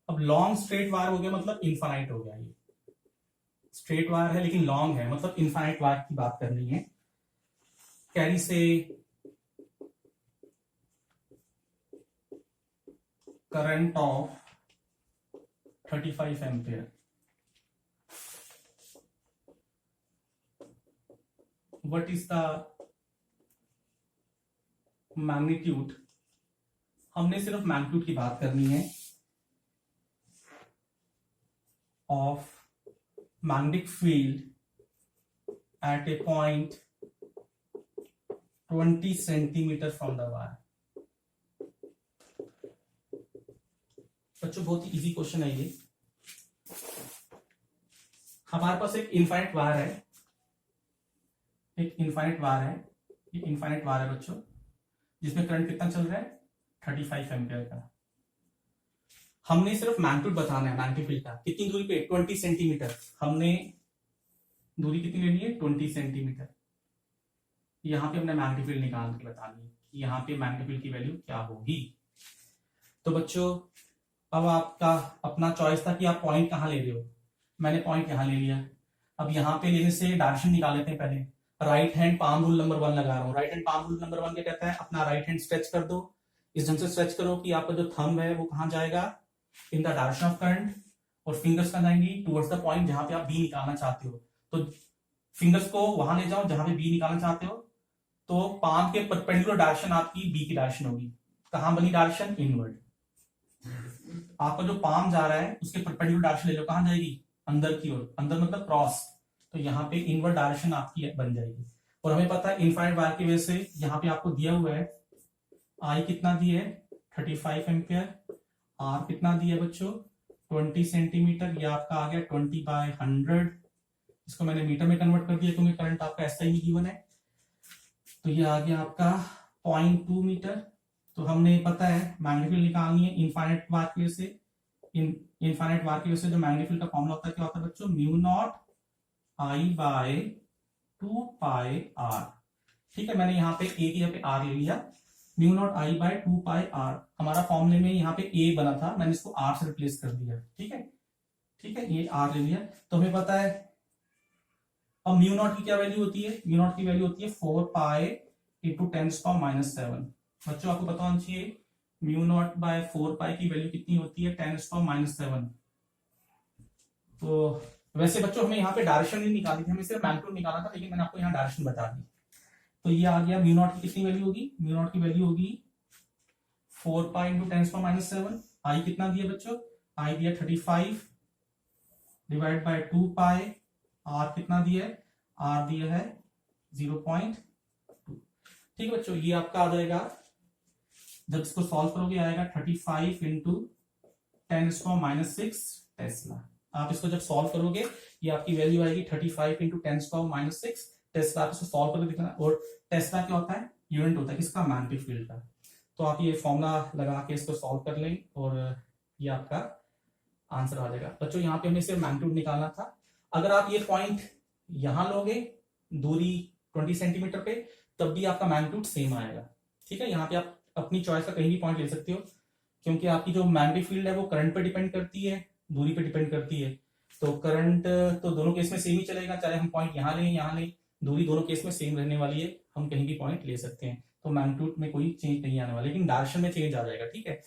अब लॉन्ग स्ट्रेट वायर हो गया मतलब इनफाइनाइट हो गया, ये स्ट्रेट वायर है लेकिन लॉन्ग है, मतलब इनफाइनाइट वायर की बात करनी है। कैरी से current of 35 ampere, what is the magnitude, हमने सिर्फ मैग्नीट्यूड की बात करनी है, of magnetic field at a point 20 centimetre from the wire. बच्चों बहुत ही इजी क्वेश्चन है ये। हमारे पास एक इनफाइनाइट वायर है, एक इनफाइनाइट वायर है, ये इनफाइनाइट वायर है बच्चों, जिसमें करंट कितना चल रहा है 35 एम्पियर का। हमने सिर्फ मैग्नीट्यूड बताना है मैग्नेटिक फील्ड का, कितनी दूरी पे 20 सेंटीमीटर, हमने दूरी कितनी लेनी है 20 सेंटीमीटर। यहां पे हमने मैग्नेटिक फील्ड निकाल के बतानी है कि यहाँ पे मैग्नेटिक फील्ड की वैल्यू क्या होगी। तो बच्चों अब आपका अपना चॉइस था कि आप पॉइंट कहां ले रहे हो, मैंने पॉइंट यहां ले लिया। अब यहाँ पे लेने से डायरेक्शन निकाल लेते हैं पहले। Right hand palm rule number 1 लगा रहा हूं। Right hand palm rule number 1 क्या कहता है, अपना राइट हैंड स्ट्रेच कर दो, इस ढंग से स्ट्रेच करो कि आपका जो थंब है वो कहां जाएगा, इन द डायरेक्शन ऑफ करंट, और फिंगर्स कहां जाएंगी टुवर्ड्स द पॉइंट जहां पे आप बी निकालना चाहते हो। तो फिंगर्स को वहां ले जाओ जहां पे बी निकालना चाहते हो। तो पाम के परपेंडिकुलर डायरेक्शन आपकी बी की डायरेक्शन होगी। कहां बनी डायरेक्शन, इनवर्ड। आपका जो पाम जा रहा है उसके परपेंडिकुलर डायरेक्शन ले लो, कहां जाएगी, अंदर की ओर, अंदर मतलब क्रॉस। तो यहाँ पे इनवर्ड डायरेक्शन आपकी बन जाएगी। और हमें पता है इनफाइनाइट वायर की वजह से यहाँ पे आपको दिया हुआ है आई कितना दिया है 35 एम्पियर, आर कितना दिया है बच्चों 20 सेंटीमीटर, ये आपका आ गया 20/100। इसको मैंने मीटर में कन्वर्ट कर दिया क्योंकि करंट आपका एसआई में गिवन है। तो ये आ गया आपका 0.2 मीटर। तो हमने पता है मैग्नीफील्ड निकालनी है इनफाइनाइट वायर की वजह से। इनफाइनाइट वायर की वजह से जो मैग्नीफील्ड का फॉर्मूला होता है क्या होता है बच्चों, mu naught I by 2πr। ठीक है, मैंने यहाँ पे ए की जगह पे आर ले लिया, mu naught I by 2πr। हमारा फॉर्मूले में यहाँ पे ए बना था, मैंने इसको आर से रिप्लेस कर दिया। ठीक है, ठीक है, ये आर ले लिया। तो हमें पता है अब म्यू नॉट की क्या वैल्यू होती है, म्यू नॉट की वैल्यू होती है 4π इंटू 10⁻⁷। बच्चों आपको पता होना चाहिए म्यू नॉट बाय 4π की वैल्यू कितनी होती है 10⁻⁷। तो वैसे बच्चों हमें यहाँ पे डायरेक्शन नहीं निकाली थी, हमें सिर्फ मैग्नीट्यूड निकाला था, लेकिन मैंने आपको यहाँ डायरेक्शन बता दी। तो ये आ गया म्यू नॉट की कितनी वैल्यू होगी, म्यू नॉट की वैल्यू होगी 4π इंटू 10⁻⁷। आई कितना दिया बच्चों, आई दिया 35 डिवाइड बाय 2π। आर कितना दिया है, आर दिया है 0.2। ठीक है बच्चों, ये आपका आ जाएगा, जब इसको सॉल्व करोगे आएगा 35 इंटू 10⁻⁶ टेस्ला। आप इसको जब सॉल्व करोगे ये आपकी वैल्यू आएगी 35 इंटू 10⁻⁶ टेस्ला। आप इसको सॉल्व करके दिखाना। और टेस्ला क्या होता है, यूनिट होता है किसका, मैग्नेटिक फील्ड का। तो आप ये फॉर्मूला लगा के इसको सॉल्व कर लें और ये आपका आंसर आ जाएगा। बच्चों यहाँ पे हमें सिर्फ मैग्नीट्यूड निकालना था। अगर आप ये पॉइंट यहां लोगे दूरी 20 सेंटीमीटर पे, तब भी आपका मैग्नीट्यूड सेम आएगा। ठीक है, यहाँ पे आप अपनी चॉइस का कहीं भी पॉइंट ले सकते हो, क्योंकि आपकी जो मैग्नेटिक फील्ड है वो करंट पे डिपेंड करती है, दूरी पे डिपेंड करती है। तो करंट तो दोनों केस में सेम ही चलेगा, चाहे हम पॉइंट यहाँ लें यहाँ लें, दूरी दोनों केस में सेम रहने वाली है, हम कहीं भी पॉइंट ले सकते हैं। तो मैग्नीट्यूड में कोई चेंज नहीं आने वाला, लेकिन डायरेक्शन में चेंज आ जाएगा। ठीक है,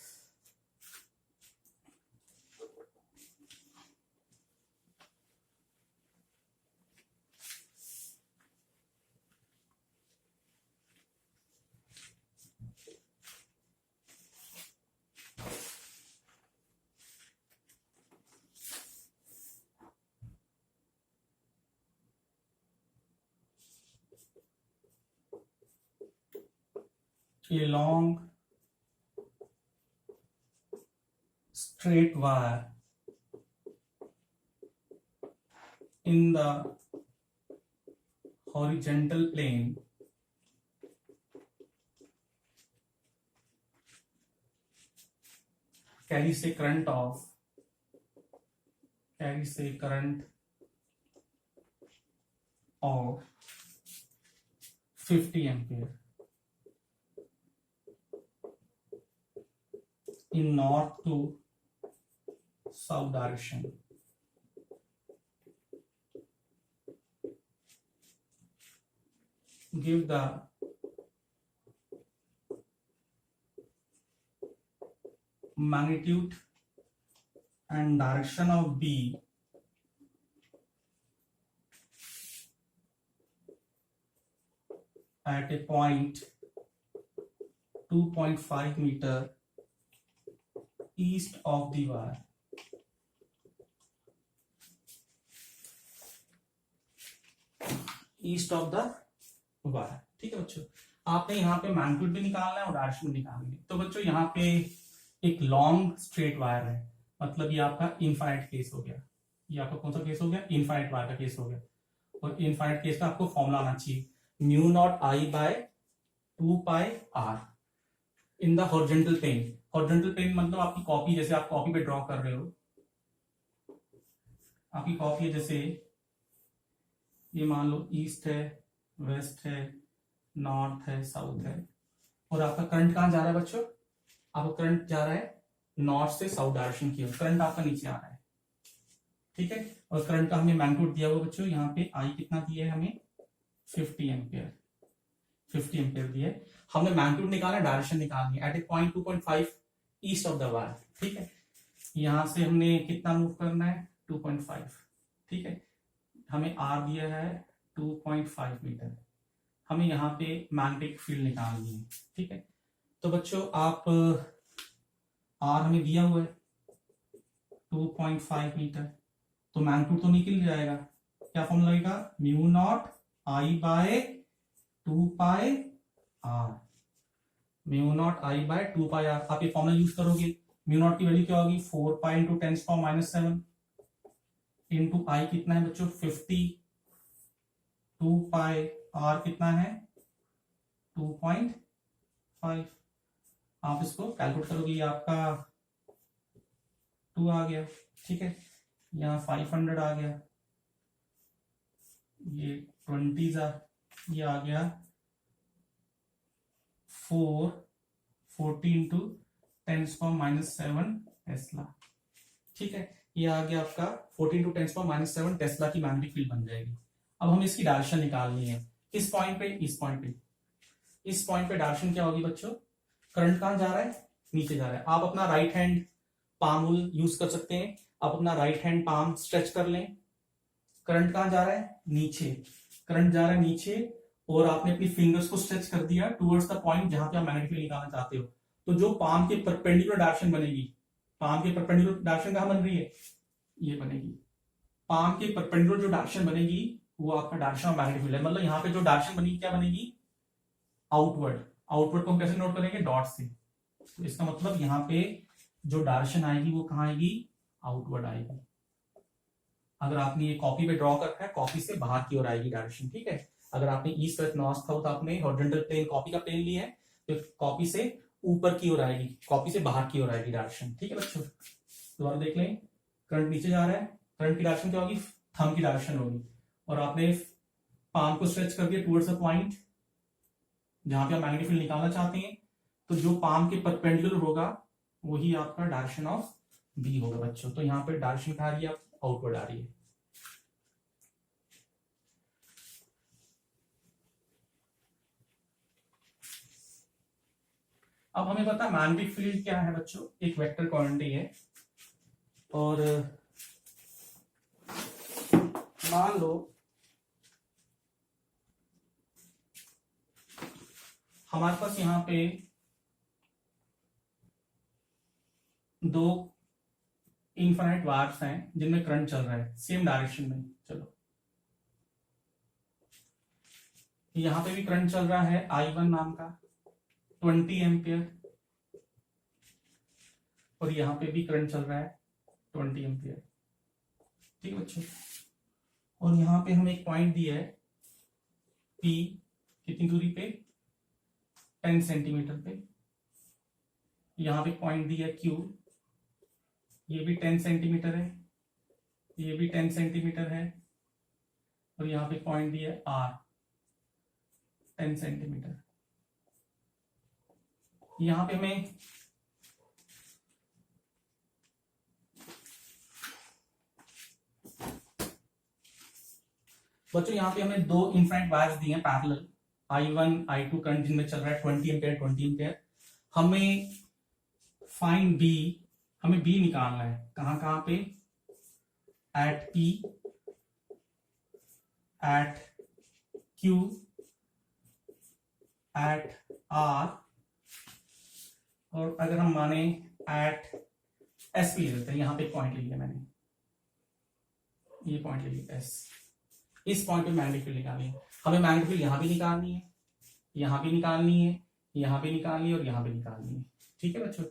a long straight wire in the horizontal plane carries a current of 50 ampere in north to south direction. Give the magnitude and direction of B at a point 2.5 meter east of the wire. East of the wire. ठीक है बच्चों, आपने यहाँ पे मैग्नीट्यूड भी निकालना है और डायरेक्शन भी निकालनी है। तो बच्चों यहाँ पे एक लॉन्ग स्ट्रेट वायर है, मतलब ये आपका इनफाइनाइट केस हो गया। ये आपका कौन सा केस हो गया, इनफाइनाइट वायर का केस हो गया। और इनफाइनाइट केस का आपको फॉर्मूला आना चाहिए mu naught I by 2πr in the horizontal plane. Horizontal plane मतलब आपकी कॉपी, जैसे आप कॉपी पे ड्रॉ कर रहे हो, आपकी कॉपी है जैसे ये मान लो ईस्ट है, वेस्ट है, नॉर्थ है, साउथ है, और आपका करंट कहां जा रहा है बच्चों, आपका करंट जा रहा है नॉर्थ से साउथ डायरेक्शन की ओर, करंट आपका नीचे आ रहा है। ठीक है, और करंट का हमें मैग्नीट्यूड दिया हुआ बच्चों, यहाँ पे आई कितना दिया है हमें 50 एम्पियर, 50 एम्पियर दिया है। हमने मैग्नीट्यूड निकाला, डायरेक्शन निकालनी है at a point 2.5 east of the wire. ठीक है, यहां से हमने कितना मूव करना है 2.5। ठीक है, हमें आर दिया है 2.5 मीटर, हमें यहाँ पे मैग्नेटिक फील्ड निकालनी है। ठीक है, तो बच्चों आप आर हमें दिया हुआ है 2.5 मीटर, तो मैग्नीट्यूड तो निकल जाएगा, क्या फॉर्मूला लगेगा, mu naught I by 2 pi r, mu naught I by 2 pi r. आप ये फॉर्मूला यूज करोगे, म्यू नॉट की वैल्यू क्या होगी 4 पाई इंटू 10⁻⁷ इंटू आई कितना है बच्चों 50, 2 पाई आर कितना है 2.5। आप इसको कैलकुलेट करोगे, ये आपका 2 आ गया, ठीक है, यहाँ 500 आ गया, ये 20 ये आ गया 40 इंटू 10⁻⁷ टेस्ला, ठीक है, ये आ गया आपका 40 इंटू 10⁻⁷ टेस्ला की मैग्नेटिक फील्ड बन जाएगी। अब हमें इसकी डायरेक्शन निकालनी है, किस पॉइंट पे, इस पॉइंट पे, इस पॉइंट पे डायरेक्शन क्या होगी बच्चों, करंट कहां जा रहा है, नीचे जा रहा है। आप अपना राइट हैंड पाम यूज कर सकते हैं, आप अपना राइट हैंड पाम स्ट्रेच कर लें, करंट कहां जा रहा है, नीचे, करंट जा रहा है नीचे, और आपने अपनी फिंगर्स को स्ट्रेच कर दिया टुवर्ड्स द पॉइंट जहां पे आप मैग्नेटिक फील्ड निकालना चाहते हो। तो जो पाम के परपेंडिकुलर डायरेक्शन बनेगी, पाम के परपेंडिकुलर डायरेक्शन कहां बन रही है, ये बनेगी, पाम के परपेंडिकुलर जो डायरेक्शन बनेगी वो आपका डायरेक्शन ऑफ मैग्नेटिक फील्ड है। मतलब यहाँ पे जो डायरेक्शन बनेगी क्या बनेगी, आउटवर्ड। आउटवर्ड को हम कैसे नोट करेंगे, डॉट से। तो इसका मतलब यहाँ पे जो डायरेक्शन आएगी वो कहाँ आएगी, आउटवर्ड आएगी। अगर आपने ये कॉपी पे ड्रॉ कर रखा है, कॉपी से बाहर की ओर आएगी डायरेक्शन, ठीक है। अगर आपने ईस्ट वेस्ट नॉर्थ साउथ आपने हॉरिजॉन्टल प्लेन कॉपी का प्लेन लिया है, तो कॉपी से ऊपर की ओर आएगी, कॉपी से बाहर की ओर आएगी डायरेक्शन, ठीक है बच्चों। दोबारा देख लें, करंट नीचे जा रहा है, करंट की डायरेक्शन क्या होगी, थंब की डायरेक्शन होगी, और आपने पाम को स्ट्रेच कर दिया टुवर्ड्स द पॉइंट जहां पे आप मैग्नेटिक फील्ड निकालना चाहते हैं। तो जो पाम के परपेंडिकुलर होगा वही आपका डायरेक्शन ऑफ बी होगा बच्चों। तो यहाँ पे डायरेक्शन क्या आ रही है, आउटवर्ड आ रही है। अब हमें पता मैग्नेटिक फील्ड क्या है बच्चों, एक वेक्टर क्वांटिटी है, और मान लो हमारे पास यहाँ पे दो इनफाइनाइट वायर्स हैं जिनमें करंट चल रहा है सेम डायरेक्शन में। चलो यहाँ पे भी करंट चल रहा है I1 नाम का 20 एम्पियर, और यहाँ पे भी करंट चल रहा है 20 एम्पियर, ठीक है बच्चों। और यहाँ पे हमें एक पॉइंट दिया है P, कितनी दूरी पे, 10 सेंटीमीटर पे। यहाँ पे पॉइंट दिया है Q, ये भी 10 सेंटीमीटर है, ये भी 10 सेंटीमीटर है, और यहाँ पे पॉइंट दिया है R 10 सेंटीमीटर। यहाँ पे हमें बच्चों, यहाँ पे हमें दो इनफाइनाइट वायर्स दिए हैं पैरेलल, I1 I2 करंट जिनमें चल रहा है 20 एम्पियर 20 एम्पियर। हमें फाइंड B, हमें B निकालना है, कहां कहां पे, at P, at Q, at R, और अगर हम माने एट S पे ले लेते हैं, यहां पे पॉइंट ले लिया मैंने, ये पॉइंट ले लिया S, इस पॉइंट पे मैग्नेटिक फील्ड निकालनी है। हमें मैग्नेटिक फील्ड यहां भी निकालनी है, यहां भी निकालनी है, यहां भी निकालनी है, और यहां भी निकालनी है, ठीक है बच्चों।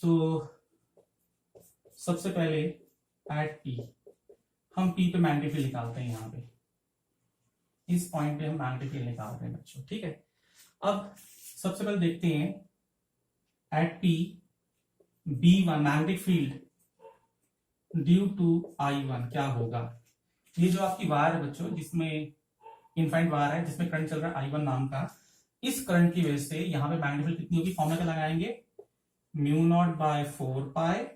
तो सबसे पहले एट P हम P पे मैग्नेटिक फील्ड निकालते हैं, यहाँ पे इस पॉइंट पे हम मैग्नेटिक फील्ड निकालते हैं बच्चों, ठीक है। अब सबसे पहले देखते हैं at P B1 magnetic field due to I1 क्या होगा। ये जो आपकी वायर है बच्चों, जिसमें इनफाइनाइट वायर है, जिसमें करंट चल रहा है I1 नाम का, इस करंट की वजह से यहाँ पे मैग्नेटिक फील्ड कितनी होगी, फॉर्मूला क्या लगाएंगे, mu naught by 4 pi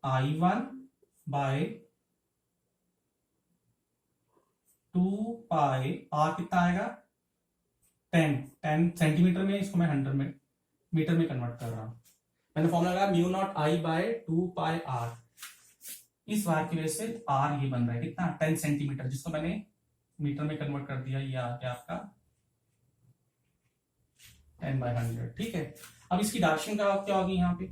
I1 by 2 pi R कितना आएगा 10 सेंटीमीटर में, इसको मैं 100 में मीटर में कन्वर्ट कर रहा हूं। मैंने फॉर्मूला लगाया mu naught I by 2 pi R। इस वायर की वजह से R ये बन रहा है कितना 10 सेंटीमीटर, जिसको मैंने मीटर में कन्वर्ट कर दिया, ये आ गया आपका 10/100, ठीक है। अब इसकी डायरेक्शन क्या होगी, यहाँ पे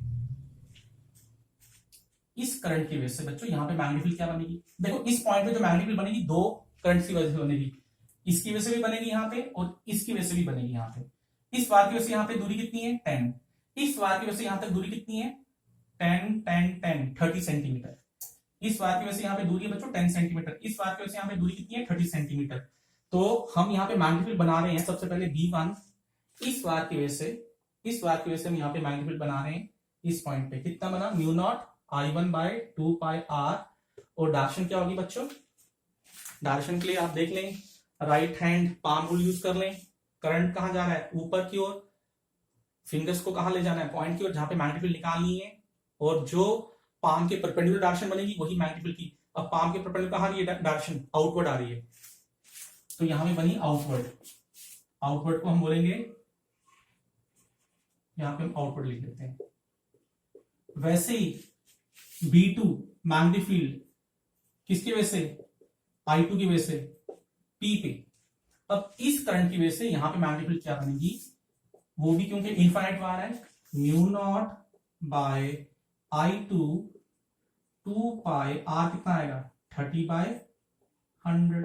इस करंट की वजह से बच्चों यहाँ पे मैग्नेटिक फील्ड क्या बनेगी, देखो इस पॉइंट पे जो मैग्नेटिक फील्ड बनेगी दो करंट की वजह से बनेगी, इसकी वजह से भी बनेगी यहाँ पे और इसकी वजह से भी बनेगी यहाँ पे। इस वायर की वजह से यहाँ पे दूरी कितनी है 10, इस वायर की वजह से यहाँ तक दूरी कितनी है 30 सेंटीमीटर। इस वायर की वजह से यहाँ पे दूरी है बच्चों 10 सेंटीमीटर, इस वायर की वजह से यहाँ पे दूरी कितनी है 30 सेंटीमीटर। तो हम यहाँ पे मैग्नेटिक फील्ड बना रहे हैं सबसे पहले V1, इस वायर की वजह से, इस वायर की वजह से हम यहाँ पे मैग्नेटिक फील्ड बना रहे हैं इस पॉइंट पे, कितना बना mu naught I1 by 2 pi R। और डायरेक्शन क्या होगी बच्चों, डायरेक्शन के लिए आप देख लें, right hand palm rule use कर लें। करंट कहां जा रहा है ऊपर की ओर, फिंगर्स को कहां ले जाना है पॉइंट की ओर जहां पे मैग्नेटिक फील्ड निकालनी है, और जो पाम के परपेंडिकुलर डायरेक्शन बनेगी वही मैग्नेटिक फील्ड की। अब पाम के परपेंडिकुलर कहां आ रही है डायरेक्शन, आउटवर्ड आ रही है, तो यहां पे बनी आउटवर्ड, आउटवर्ड को हम बोलेंगे, यहां पे हम आउटवर्ड लिख देते हैं। वैसे ही B2 मैग्नेटिक फील्ड किसकी वजह से, I2 की वजह से P पे। अब इस करंट की वजह से यहां पे मैग्नेटिक फील्ड क्या बनेगी, वो भी क्योंकि इनफाइनाइट वायर है, mu naught bye I2 2 pi R कितना आएगा 30 बाय 100।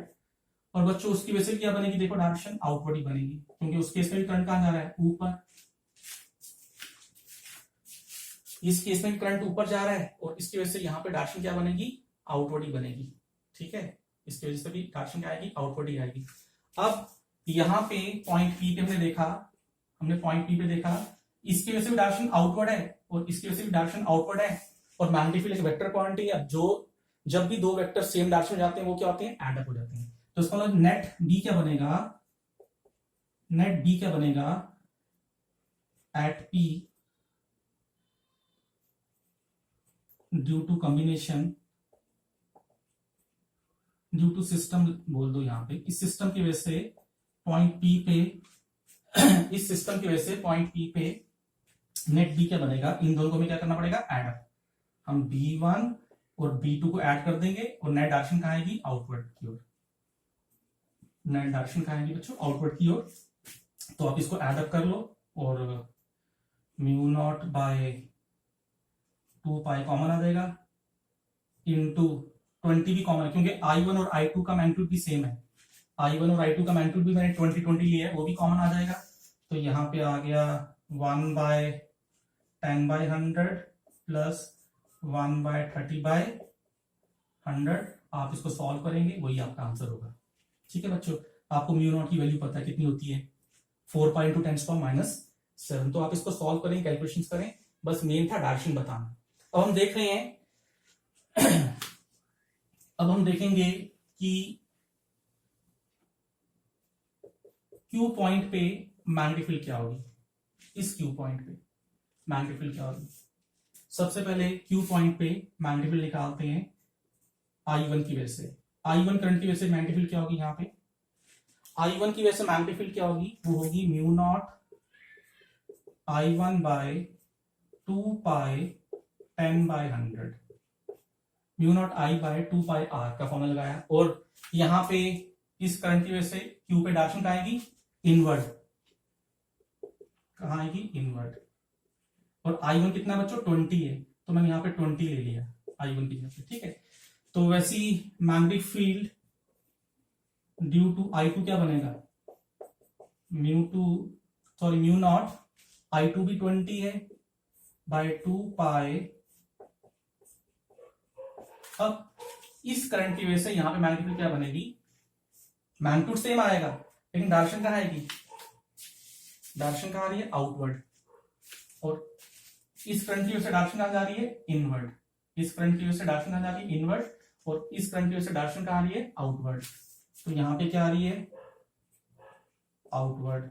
और बच्चों उसकी वजह से क्या बनेगी, देखो डायरेक्शन आउटवर्ड ही बनेगी, क्योंकि उस केस में भी करंट कहां जा रहा है ऊपर, इस केस में भी करंट ऊपर जा रहा है, और इसकी वजह से यहाँ पे डायरेक्शन क्या बनेगी आउटवर्ड ही बनेगी। ठीक है, इसकी वजह से भी डायरेक्शन क्या आएगी आउटवर्ड ही आएगी। अब यहाँ पे पॉइंट पी पे हमने देखा, हमने पॉइंट पी पे देखा, इसकी वजह से भी डायरेक्शन आउटवर्ड है और इसकी वजह से भी डायरेक्शन आउटवर्ड है, और मैग्नेटिक फील्ड एक वेक्टर क्वांटिटी है। जो जब भी दो वेक्टर सेम डायरेक्शन में जाते हैं वो क्या होते हैं एड अप हो जाते हैं। तो इसका मतलब नेट बी क्या बनेगा, नेट बी क्या बनेगा at P due to combination, due to system बोल दो यहाँ पे, इस सिस्टम की वजह से पॉइंट पी पे इस सिस्टम की वजह से पॉइंट पी पे नेट बी क्या बनेगा, इन दोनों को हमें क्या करना पड़ेगा ऐड अप, हम B1 और B2 को ऐड कर देंगे और नेट डायरेक्शन कहां आएगी आउटवर्ड की ओर, नेट डायरेक्शन कहां आएगी बच्चों आउटवर्ड की ओर। तो आप इसको ऐड अप कर लो और mu naught by 2 pi common आ जाएगा, इनटू 20 भी कॉमन है क्योंकि I1 और I2 का मैग्नीट्यूड भी सेम है, I1 और I2 का मैग्नीट्यूड भी मैंने 20 लिया है, वो भी कॉमन आ जाएगा। तो यहाँ पे आ गया 1 by 10 by 100 plus 1 by 30 by 100। आप इसको सॉल्व करेंगे वही आपका आंसर होगा। ठीक है बच्चों, आपको म्यू नॉट की वैल्यू पता है कितनी होती है 4 पाई इंटू 10⁻⁷। तो आप इसको सॉल्व करें, कैलकुलेशन करें, बस मेन था डायरेक्शन बताना। अब हम देख रहे हैं अब हम देखेंगे कि क्यू पॉइंट पे मैग्नेटिक फील्ड क्या होगी, इस क्यू पॉइंट पे मैग्नेटिक फील्ड क्या होगी। सबसे पहले क्यू पॉइंट पे मैग्नेटिक फील्ड निकालते हैं I1 की वजह से, I1 करंट की वजह से मैग्नेटिक फील्ड क्या होगी, यहाँ पे I1 की वजह से मैग्नेटिक फील्ड क्या होगी, वो होगी mu naught I1 by 2 pi 10 by 100, mu naught I by 2 pi R का फॉर्मूला लगाया। और यहाँ पे इस करंट की वजह से क्यू पे डायरेक्शन कहाँ आएगी इनवर्ड, कहाँ आएगी इनवर्ड। और I1 कितना बच्चों 20 है, तो मैंने यहाँ पे 20 ले लिया I1 की जगह पे। ठीक है, तो वैसी magnetic field due to I2 क्या बनेगा, म्यू नॉट I2 भी 20 है बाय 2 पाई। अब इस करंट की वजह से यहां पे मैग्नेटिक फील्ड क्या बनेगी, मैग्नीट्यूड सेम आएगा लेकिन डायरेक्शन कहां आएगी, डायरेक्शन कहां आ रही है आउटवर्ड। और इस करंट की वजह से डायरेक्शन कहां जा रही है इनवर्ड, इस करंट की वजह से डायरेक्शन कहां जा रही है इनवर्ड, और इस करंट की वजह से डायरेक्शन कहां आ रही है आउटवर्ड। तो यहां पे क्या आ रही है आउटवर्ड।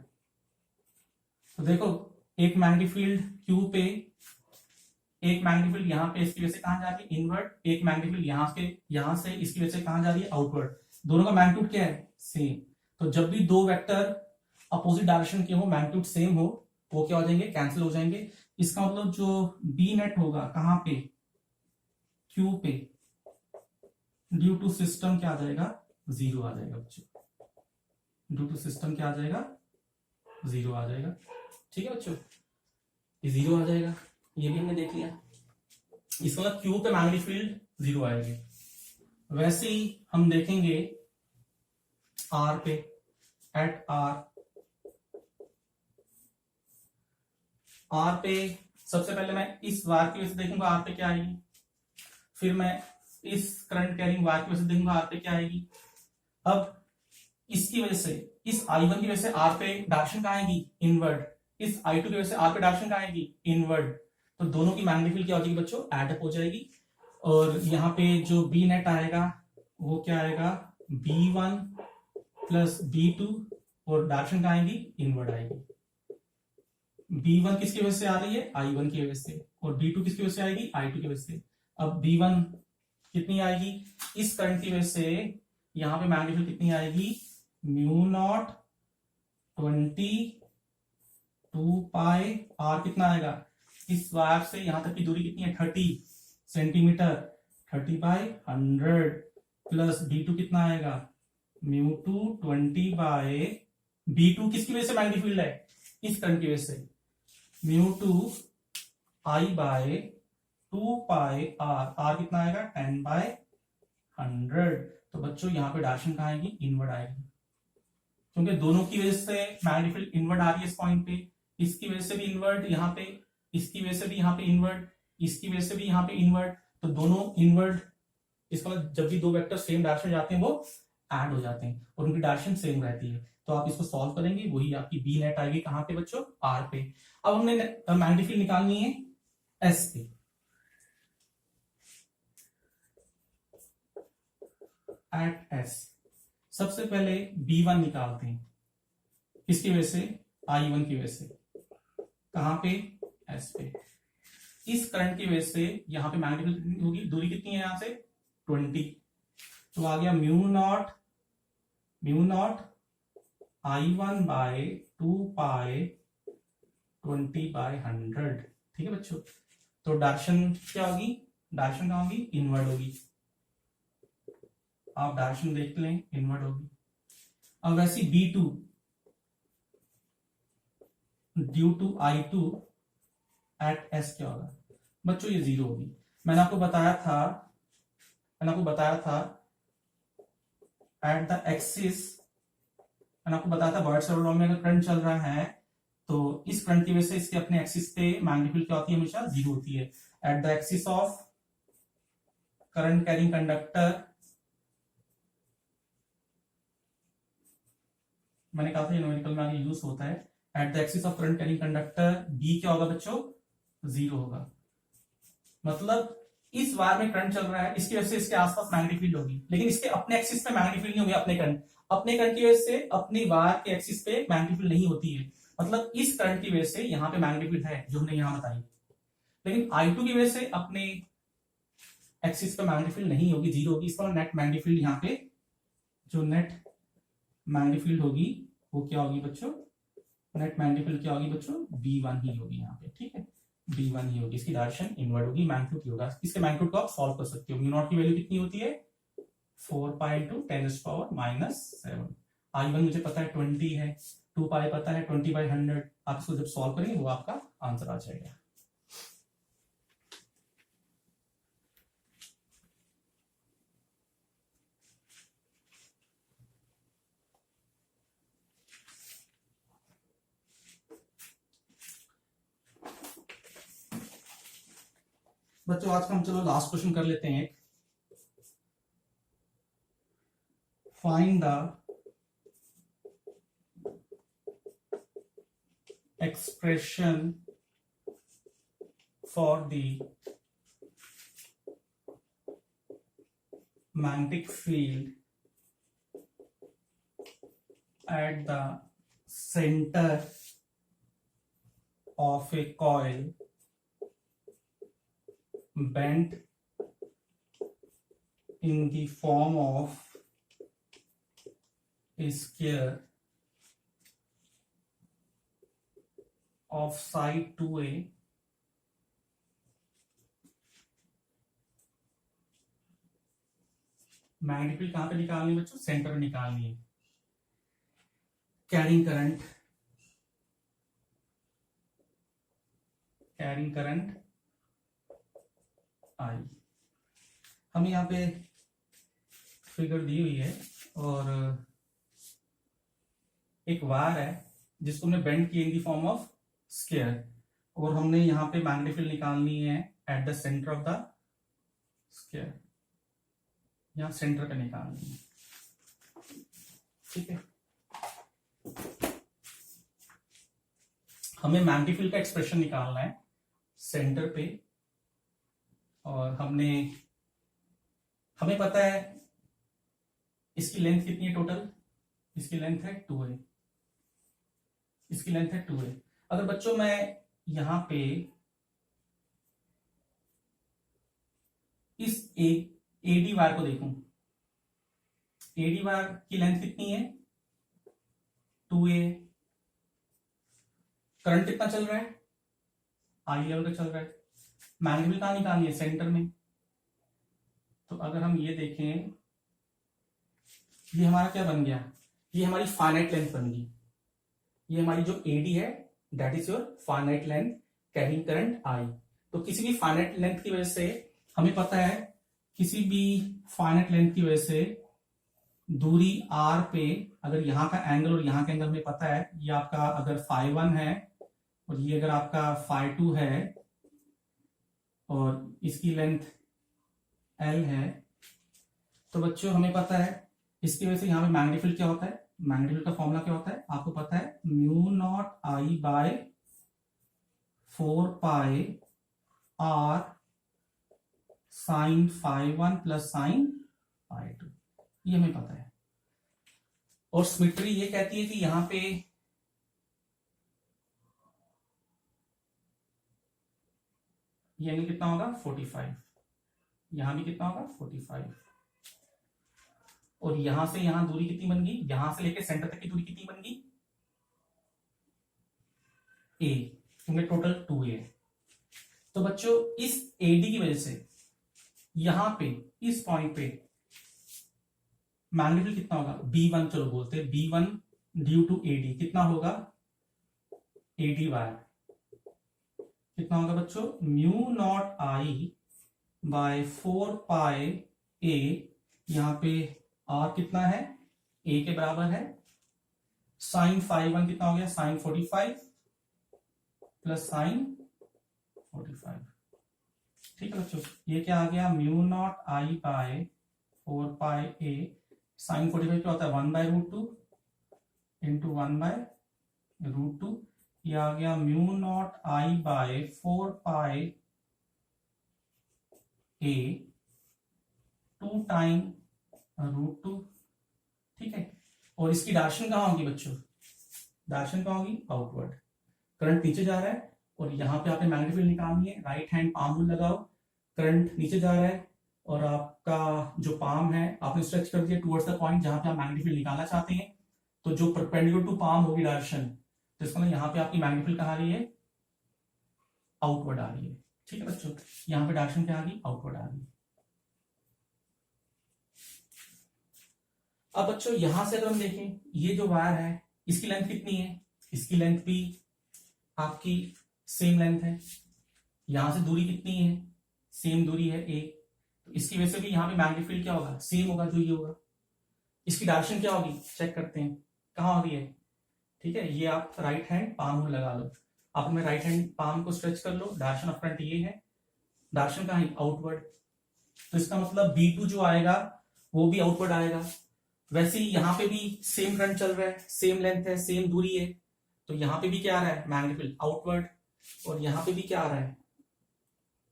तो देखो एक मैग्नेटिक फील्ड क्यू पे, एक मैग्नेटिक फील्ड यहाँ पे इसकी वजह से कहां जा रही है इनवर्ड, एक मैग्नेटिक फील्ड यहां से इसकी वजह से कहां जा रही है आउटवर्ड। दोनों का मैग्नीट्यूड क्या है सेम। तो जब भी दो वेक्टर अपोजिट डायरेक्शन के हो मैग्नीट्यूड सेम हो वो क्या हो जाएंगे कैंसिल हो जाएंगे। इसका मतलब जो बी नेट होगा कहां पे क्यू पे, ड्यू टू सिस्टम क्या आ जाएगा 0 आ जाएगा बच्चों, ड्यू टू सिस्टम क्या आ जाएगा 0 आ जाएगा। ठीक है बच्चों, ये 0 आ जाएगा, ये भी हमने देख लिया। इसका मतलब क्यू पे मैग्नेटिक फील्ड 0 आएगी। वैसे ही हम देखेंगे आर पे, एट आर पे सबसे पहले मैं इस वायर की वजह से देखूंगा आर पे क्या आएगी, फिर मैं इस करंट कैरिंग वायर की वजह से देखूंगा आर पे क्या आएगी। अब इसकी वजह से, इस I1 की वजह से आर पे डायरेक्शन कहाँ आएगी, इनवर्ड। इस I2 की वजह से आर पे डायरेक्शन कहाँ आएगी, इनवर्ड। तो दोनों की मैग्नेटिक फील्ड क्या हो जाएगी बच्चों, एड अप हो जाएगी। और यहाँ पे जो बी नेट आएगा वो क्या आएगा, B1 प्लस B2, और डायरेक्शन कहाँ आएगी, इनवर्ड आएगी। B1 किसकी वजह से आ रही है, I1 की वजह से, और B2 किसकी वजह से आएगी, I2 की वजह से। अब B1 कितनी आएगी, इस करंट की वजह से यहाँ पे मैग्नेटिक कितनी आएगी, म्यू नॉट 22 पाई आर कितना आएगा, इस वायर से यहां तक की दूरी कितनी है, 30 सेंटीमीटर, 30/100 प्लस B2 कितना आएगा, म्यू 2 20 B2 किसकी वजह से मैग्नेटिक फील्ड है, इस करंट की वजह से, म्यू 2 I/2 पाई आर कितना आएगा, 10/100। तो बच्चों यहाँ पे डायरेक्शन कहाँ आएगी, इनवर्ड आएगी, क्योंकि दोनों की वजह से मैग्नेटिक फील्ड इनवर्ड आ रही है इस पॉइंट पे। इसकी वजह से भी इनवर्ड यहाँ पे, इसकी वजह से भी यहाँ पे इनवर्ड, इसकी वजह से भी यहाँ पे इनवर्ड, तो दोनों इनवर्ड। इसका मतलब जब भी दो वेक्टर सेम डायरेक्शन में जाते हैं वो ऐड हो जाते हैं और उनकी डायरेक्शन सेम रहती है। तो आप इसको सॉल्व करेंगे, वही आपकी बी नेट आएगी कहाँ पे बच्चों, आर पे। अब हमने मैग्नेटिक फील्ड निकालनी है एस पे। एट एस सबसे पहले B1 निकालते हैं, किसकी वजह से, I1 की वजह से, कहां पे, एस पे। इस करंट की वजह से यहां पे मैग्नेटिक फील्ड होगी, दूरी कितनी है यहां से, 20। तो आ गया म्यू नॉट I1/2 पाई 20/100। ठीक है बच्चों, तो डायरेक्शन क्या होगी, डायरेक्शन क्या होगी, इनवर्ड होगी। आप डायरेक्शन देख लें, इनवर्ड होगी। अब वैसे B2 due to I2 eight S क्या होगा बच्चों, ये 0 होगी। मैंने आपको बताया था एट द एक्सिस, मैंने आपको बताया था बॉयड सर्वोलॉ में अगर करंट चल रहा है तो इस करंट की वजह से इसके अपने एक्सिस पे मैग्नेटिक फील्ड क्या होती है, हमेशा 0 होती है। At the axis of current carrying conductor, मैंने कहा था न्यूमेरिकल में आगे यूज होता है। At the axis of current carrying conductor B क्या होगा बच्चों, 0 होगा। मतलब इस वायर में करंट चल रहा है, इसकी वजह से इसके आसपास मैग्नेटिक फील्ड होगी, लेकिन इसके अपने एक्सिस पे मैग्नेटिक फील्ड नहीं होगी। अपने करंट की वजह से अपनी वायर के एक्सिस पे मैग्नेटिक फील्ड नहीं होती है। मतलब इस करंट की वजह से यहाँ पे मैग्नेटिक फील्ड है जो हमने यहाँ बताई, लेकिन I2 की वजह से अपने एक्सिस पे मैग्नेटिक फील्ड नहीं होगी, 0 होगी। इसका नेट मैग्नेटिक फील्ड यहाँ पे, जो नेट मैग्नेटिक फील्ड होगी वो क्या होगी बच्चों, नेट मैग्नेटिक फील्ड क्या होगी बच्चों, B1 ही होगी यहाँ पे। ठीक है, B1 ही होगी, इसकी डायरेक्शन इनवर्ड होगी, मैग्नीट्यूड होगा। इसके मैग्नीट्यूड को आप सॉल्व कर सकते हो। म्यू नॉट की वैल्यू कितनी होती है, 4 पाई इंटू 10⁻⁻⁷। I1 मुझे पता है 20 है, 2 पाई पता है 20/100। आप इसको जब सॉल्व करेंगे वो आपका आंसर आ जाएगा। बच्चों आज का हम चलो लास्ट क्वेश्चन कर लेते हैं। Find the expression for the magnetic field at the center of a coil bent in the form of a square of side 2a magnetic field कहां पे निकालनी है बच्चों, सेंटर में निकालनी है। Carrying current I. हमें यहाँ पे फिगर दी हुई है और एक वायर है जिसको हमने बेंड किया इन दी फॉर्म ऑफ स्क्वायर, और हमने यहाँ पे मैग्नेटिक फील्ड निकालनी है at the centre of the square, यहाँ सेंटर पे निकालनी है। ठीक है, हमें मैग्नेटिक फील्ड का एक्सप्रेशन निकालना है सेंटर पे, और हमें पता है इसकी लेंथ कितनी है टोटल, इसकी लेंथ है 2a, इसकी लेंथ है 2a। अगर बच्चों मैं यहां पे इस एडी वायर को देखूं, एडी वायर की लेंथ कितनी है 2a, करंट कितना चल रहा है आई लेवल का चल रहा है, मैग्नेटिक कहां निकालनी है सेंटर में। तो अगर हम ये देखें, ये हमारा क्या बन गया, ये हमारी फाइनाइट लेंथ बन गई, ये हमारी जो एडी है that is your finite length carrying current I. तो किसी भी फाइनाइट लेंथ की वजह से हमें पता है, किसी भी फाइनाइट लेंथ की वजह से दूरी आर पे अगर यहाँ का एंगल और यहाँ का एंगल हमें पता है, ये आपका अगर φ1 है और ये अगर आपका φ2 है और इसकी लेंथ L है, तो बच्चों हमें पता है इसकी वजह से यहाँ पे मैग्नेटिक फील्ड क्या होता है, मैग्नेटिक फील्ड का फॉर्मूला क्या होता है आपको पता है, mu naught I by 4 pi r sine φ1 plus sine φ2, ये हमें पता है। और सिमेट्री ये कहती है कि यहां पे ये एंगल कितना होगा 45, यहां भी कितना होगा 45, और यहां से यहां दूरी कितनी बन गई, यहां से लेकर सेंटर तक की दूरी कितनी बन गई a, क्योंकि टोटल 2a है। तो बच्चों इस AD की वजह से यहां पे इस पॉइंट पे मैग्नेटिक कितना होगा B1, चलो बोलते हैं B1 ड्यू टू AD कितना होगा, AD वायर कितना होगा बच्चों, mu naught I by 4 pi a, यहां पे r कितना है a के बराबर है, साइन φ1 कितना हो गया साइन 45 प्लस साइन 45। ठीक है बच्चों, ये क्या आ गया mu naught I by 4 pi a, sine 45 क्या होता है 1/√2 इंटू 1/√2, ये आ गया mu naught I by 4 pi a 2 time √2। ठीक है, और इसकी डायरेक्शन कहां होगी बच्चों, डायरेक्शन कहां होगी आउटवर्ड, करंट नीचे जा रहा है और यहां पे आपने मैग्नेटिक फील्ड निकालनी है, राइट हैंड पाम रूल लगाओ, करंट नीचे जा रहा है और आपका जो पाम है आपने स्ट्रेच कर दिया टुवर्ड्स द पॉइंट जहां पे आप मैग्नेटिक फील्ड निकालना चाहते हैं, तो जो परपेंडिकुलर टू पाम होगी डायरेक्शन, तो इसका मतलब यहाँ पे आपकी मैग्नेटिक फील्ड कहाँ आ रही है आउटवर्ड आ रही है। ठीक है बच्चों, यहाँ पे डायरेक्शन क्या आ गई आउटवर्ड आ गई। अब बच्चों यहां से अगर हम देखें, ये जो वायर है इसकी लेंथ कितनी है, इसकी लेंथ भी आपकी सेम लेंथ है, यहां से दूरी कितनी है सेम दूरी है a, तो इसकी वजह से भी यहाँ पे मैग्नेटिक फील्ड क्या होगा सेम होगा जो ये होगा। इसकी डायरेक्शन क्या होगी चेक करते हैं कहाँ हो रही है। ठीक है, ये आप राइट हैंड पाम लगा लो, आप में राइट हैंड पाम को स्ट्रेच कर लो, डायरेक्शन ऑफ करंट ये है, डायरेक्शन कहाँ है आउटवर्ड, तो इसका मतलब B2 जो आएगा वो भी आउटवर्ड आएगा। वैसे ही यहाँ पे भी सेम करंट चल रहा है, सेम लेंथ है, सेम दूरी है, तो यहाँ पे भी क्या आ रहा है मैग्नेटिक फील्ड आउटवर्ड, और यहाँ पे भी क्या आ रहा है,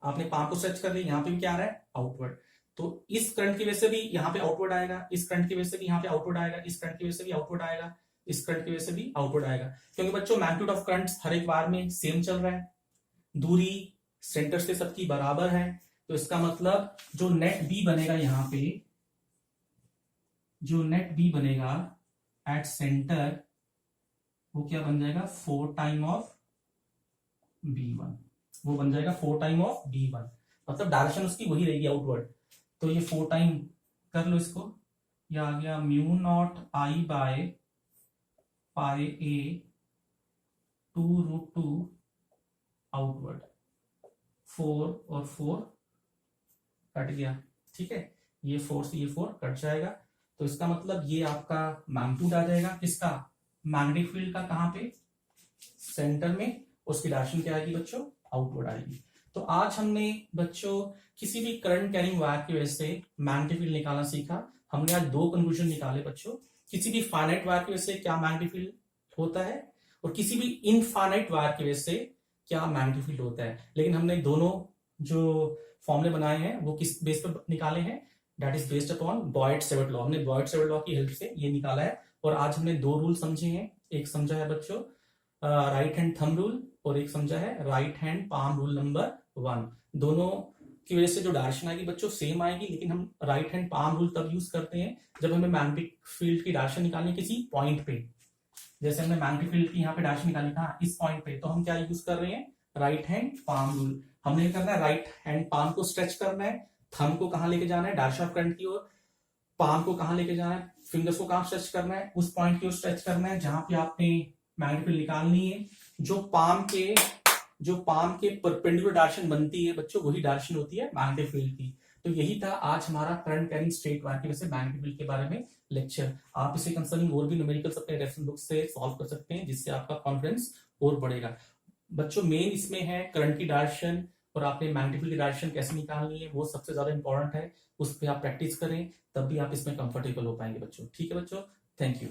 आपने पाम को स्ट्रेच कर लिया, यहाँ पे भी क्या आ रहा है आउटवर्ड। तो इस करंट की वजह से भी यहाँ पे आउटवर्ड आएगा, इस करंट की वजह से भी यहाँ पे आउटवर्ड आएगा, इस करंट की वजह से भी आउटवर्ड आएगा, इस करंट की वजह से भी आउटवर्ड आएगा, क्योंकि बच्चों मैग्नीट्यूड ऑफ करंट हर एक बार में सेम चल रहा है, दूरी सेंटर से सबकी बराबर है, तो इसका मतलब जो नेट बी बनेगा यहाँ पे, जो नेट बी बनेगा एट सेंटर वो क्या बन जाएगा 4 टाइम ऑफ B1, वो बन जाएगा 4 टाइम ऑफ B1, मतलब डायरेक्शन उसकी वही रहेगी आउटवर्ड। तो ये 4 टाइम कर लो इसको, ये आ गया mu naught I by pi a 2√2 outward, 4 और 4 कट गया, ठीक है, ये 4 से ये 4 कट जाएगा। तो इसका मतलब ये आपका मैग्नीट्यूड आ जाएगा किसका, मैग्नेटिक फील्ड का, कहां पे, सेंटर में। उसकी डायरेक्शन क्या आएगी बच्चों, आउटवर्ड आएगी। तो आज हमने बच्चों किसी भी करंट कैरिंग वायर की वजह से मैग्नेटिक फील्ड निकालना सीखा। हमने आज 2 कंक्लूजन निकाले बच्चों, किसी भी फाइनाइट वायर की वजह से क्या मैग्नेटिक फील्ड होता है, और किसी भी इनफाइनाइट वायर की वजह से क्या मैग्नेटिक फील्ड होता है। लेकिन हमने दोनों जो फॉर्मूले बनाए हैं वो किस बेस पर निकाले हैं, that is based upon Boyd-Savart law. हमने बॉयड-सेवर्ट लॉ की हेल्प से ये निकाला है। और आज हमने 2 रूल समझे हैं, एक समझा है बच्चों राइट हैंड थंब रूल, और एक समझा है right hand palm rule number 1। दोनों की वजह से जो डायरेक्शन आएगी बच्चों सेम आएगी, लेकिन हम राइट हैंड पाम रूल तब यूज करते हैं जब हमें मैग्नेटिक फील्ड की डायरेक्शन निकालनी किसी पॉइंट पे। जैसे हमने मैग्नेटिक फील्ड की यहाँ पे डायरेक्शन निकाली था इस पॉइंट पे, तो हम क्या यूज कर रहे हैं, राइट हैंड पाम रूल। हमने क्या करना है, राइट हैंड पाम को स्ट्रेच करना है, थंब को कहां लेके जाना है, डायरेक्शन ऑफ करंट की ओर, पाम को कहां लेके जाना है, फिंगर्स को कहां स्ट्रेच करना है, उस पॉइंट की ओर स्ट्रेच करना है जहां पे आपने मैग्नेटिक फील्ड निकालनी है। जो पाम के परपेंडिकुलर डायरेक्शन बनती है बच्चों, वही डायरेक्शन होती है मैग्नेटिक फील्ड की। तो यही था आज हमारा करंट कैरिंग स्ट्रेट वायर की वजह से मैग्नेटिक फील्ड के बारे में लेक्चर। आप इसे कंसर्निंग और भी न्यूमेरिकल्स अपने रेफरेंस बुक से सॉल्व कर सकते हैं, जिससे आपका कॉन्फिडेंस और बढ़ेगा। बच्चों मेन इसमें है करंट की डायरेक्शन, और आपने मैग्नेटिक फील्ड की डायरेक्शन कैसे निकालनी है वो सबसे ज्यादा इंपॉर्टेंट है। उस पर आप प्रैक्टिस करें, तब भी आप इसमें कंफर्टेबल हो पाएंगे बच्चों। ठीक है बच्चों, थैंक यू।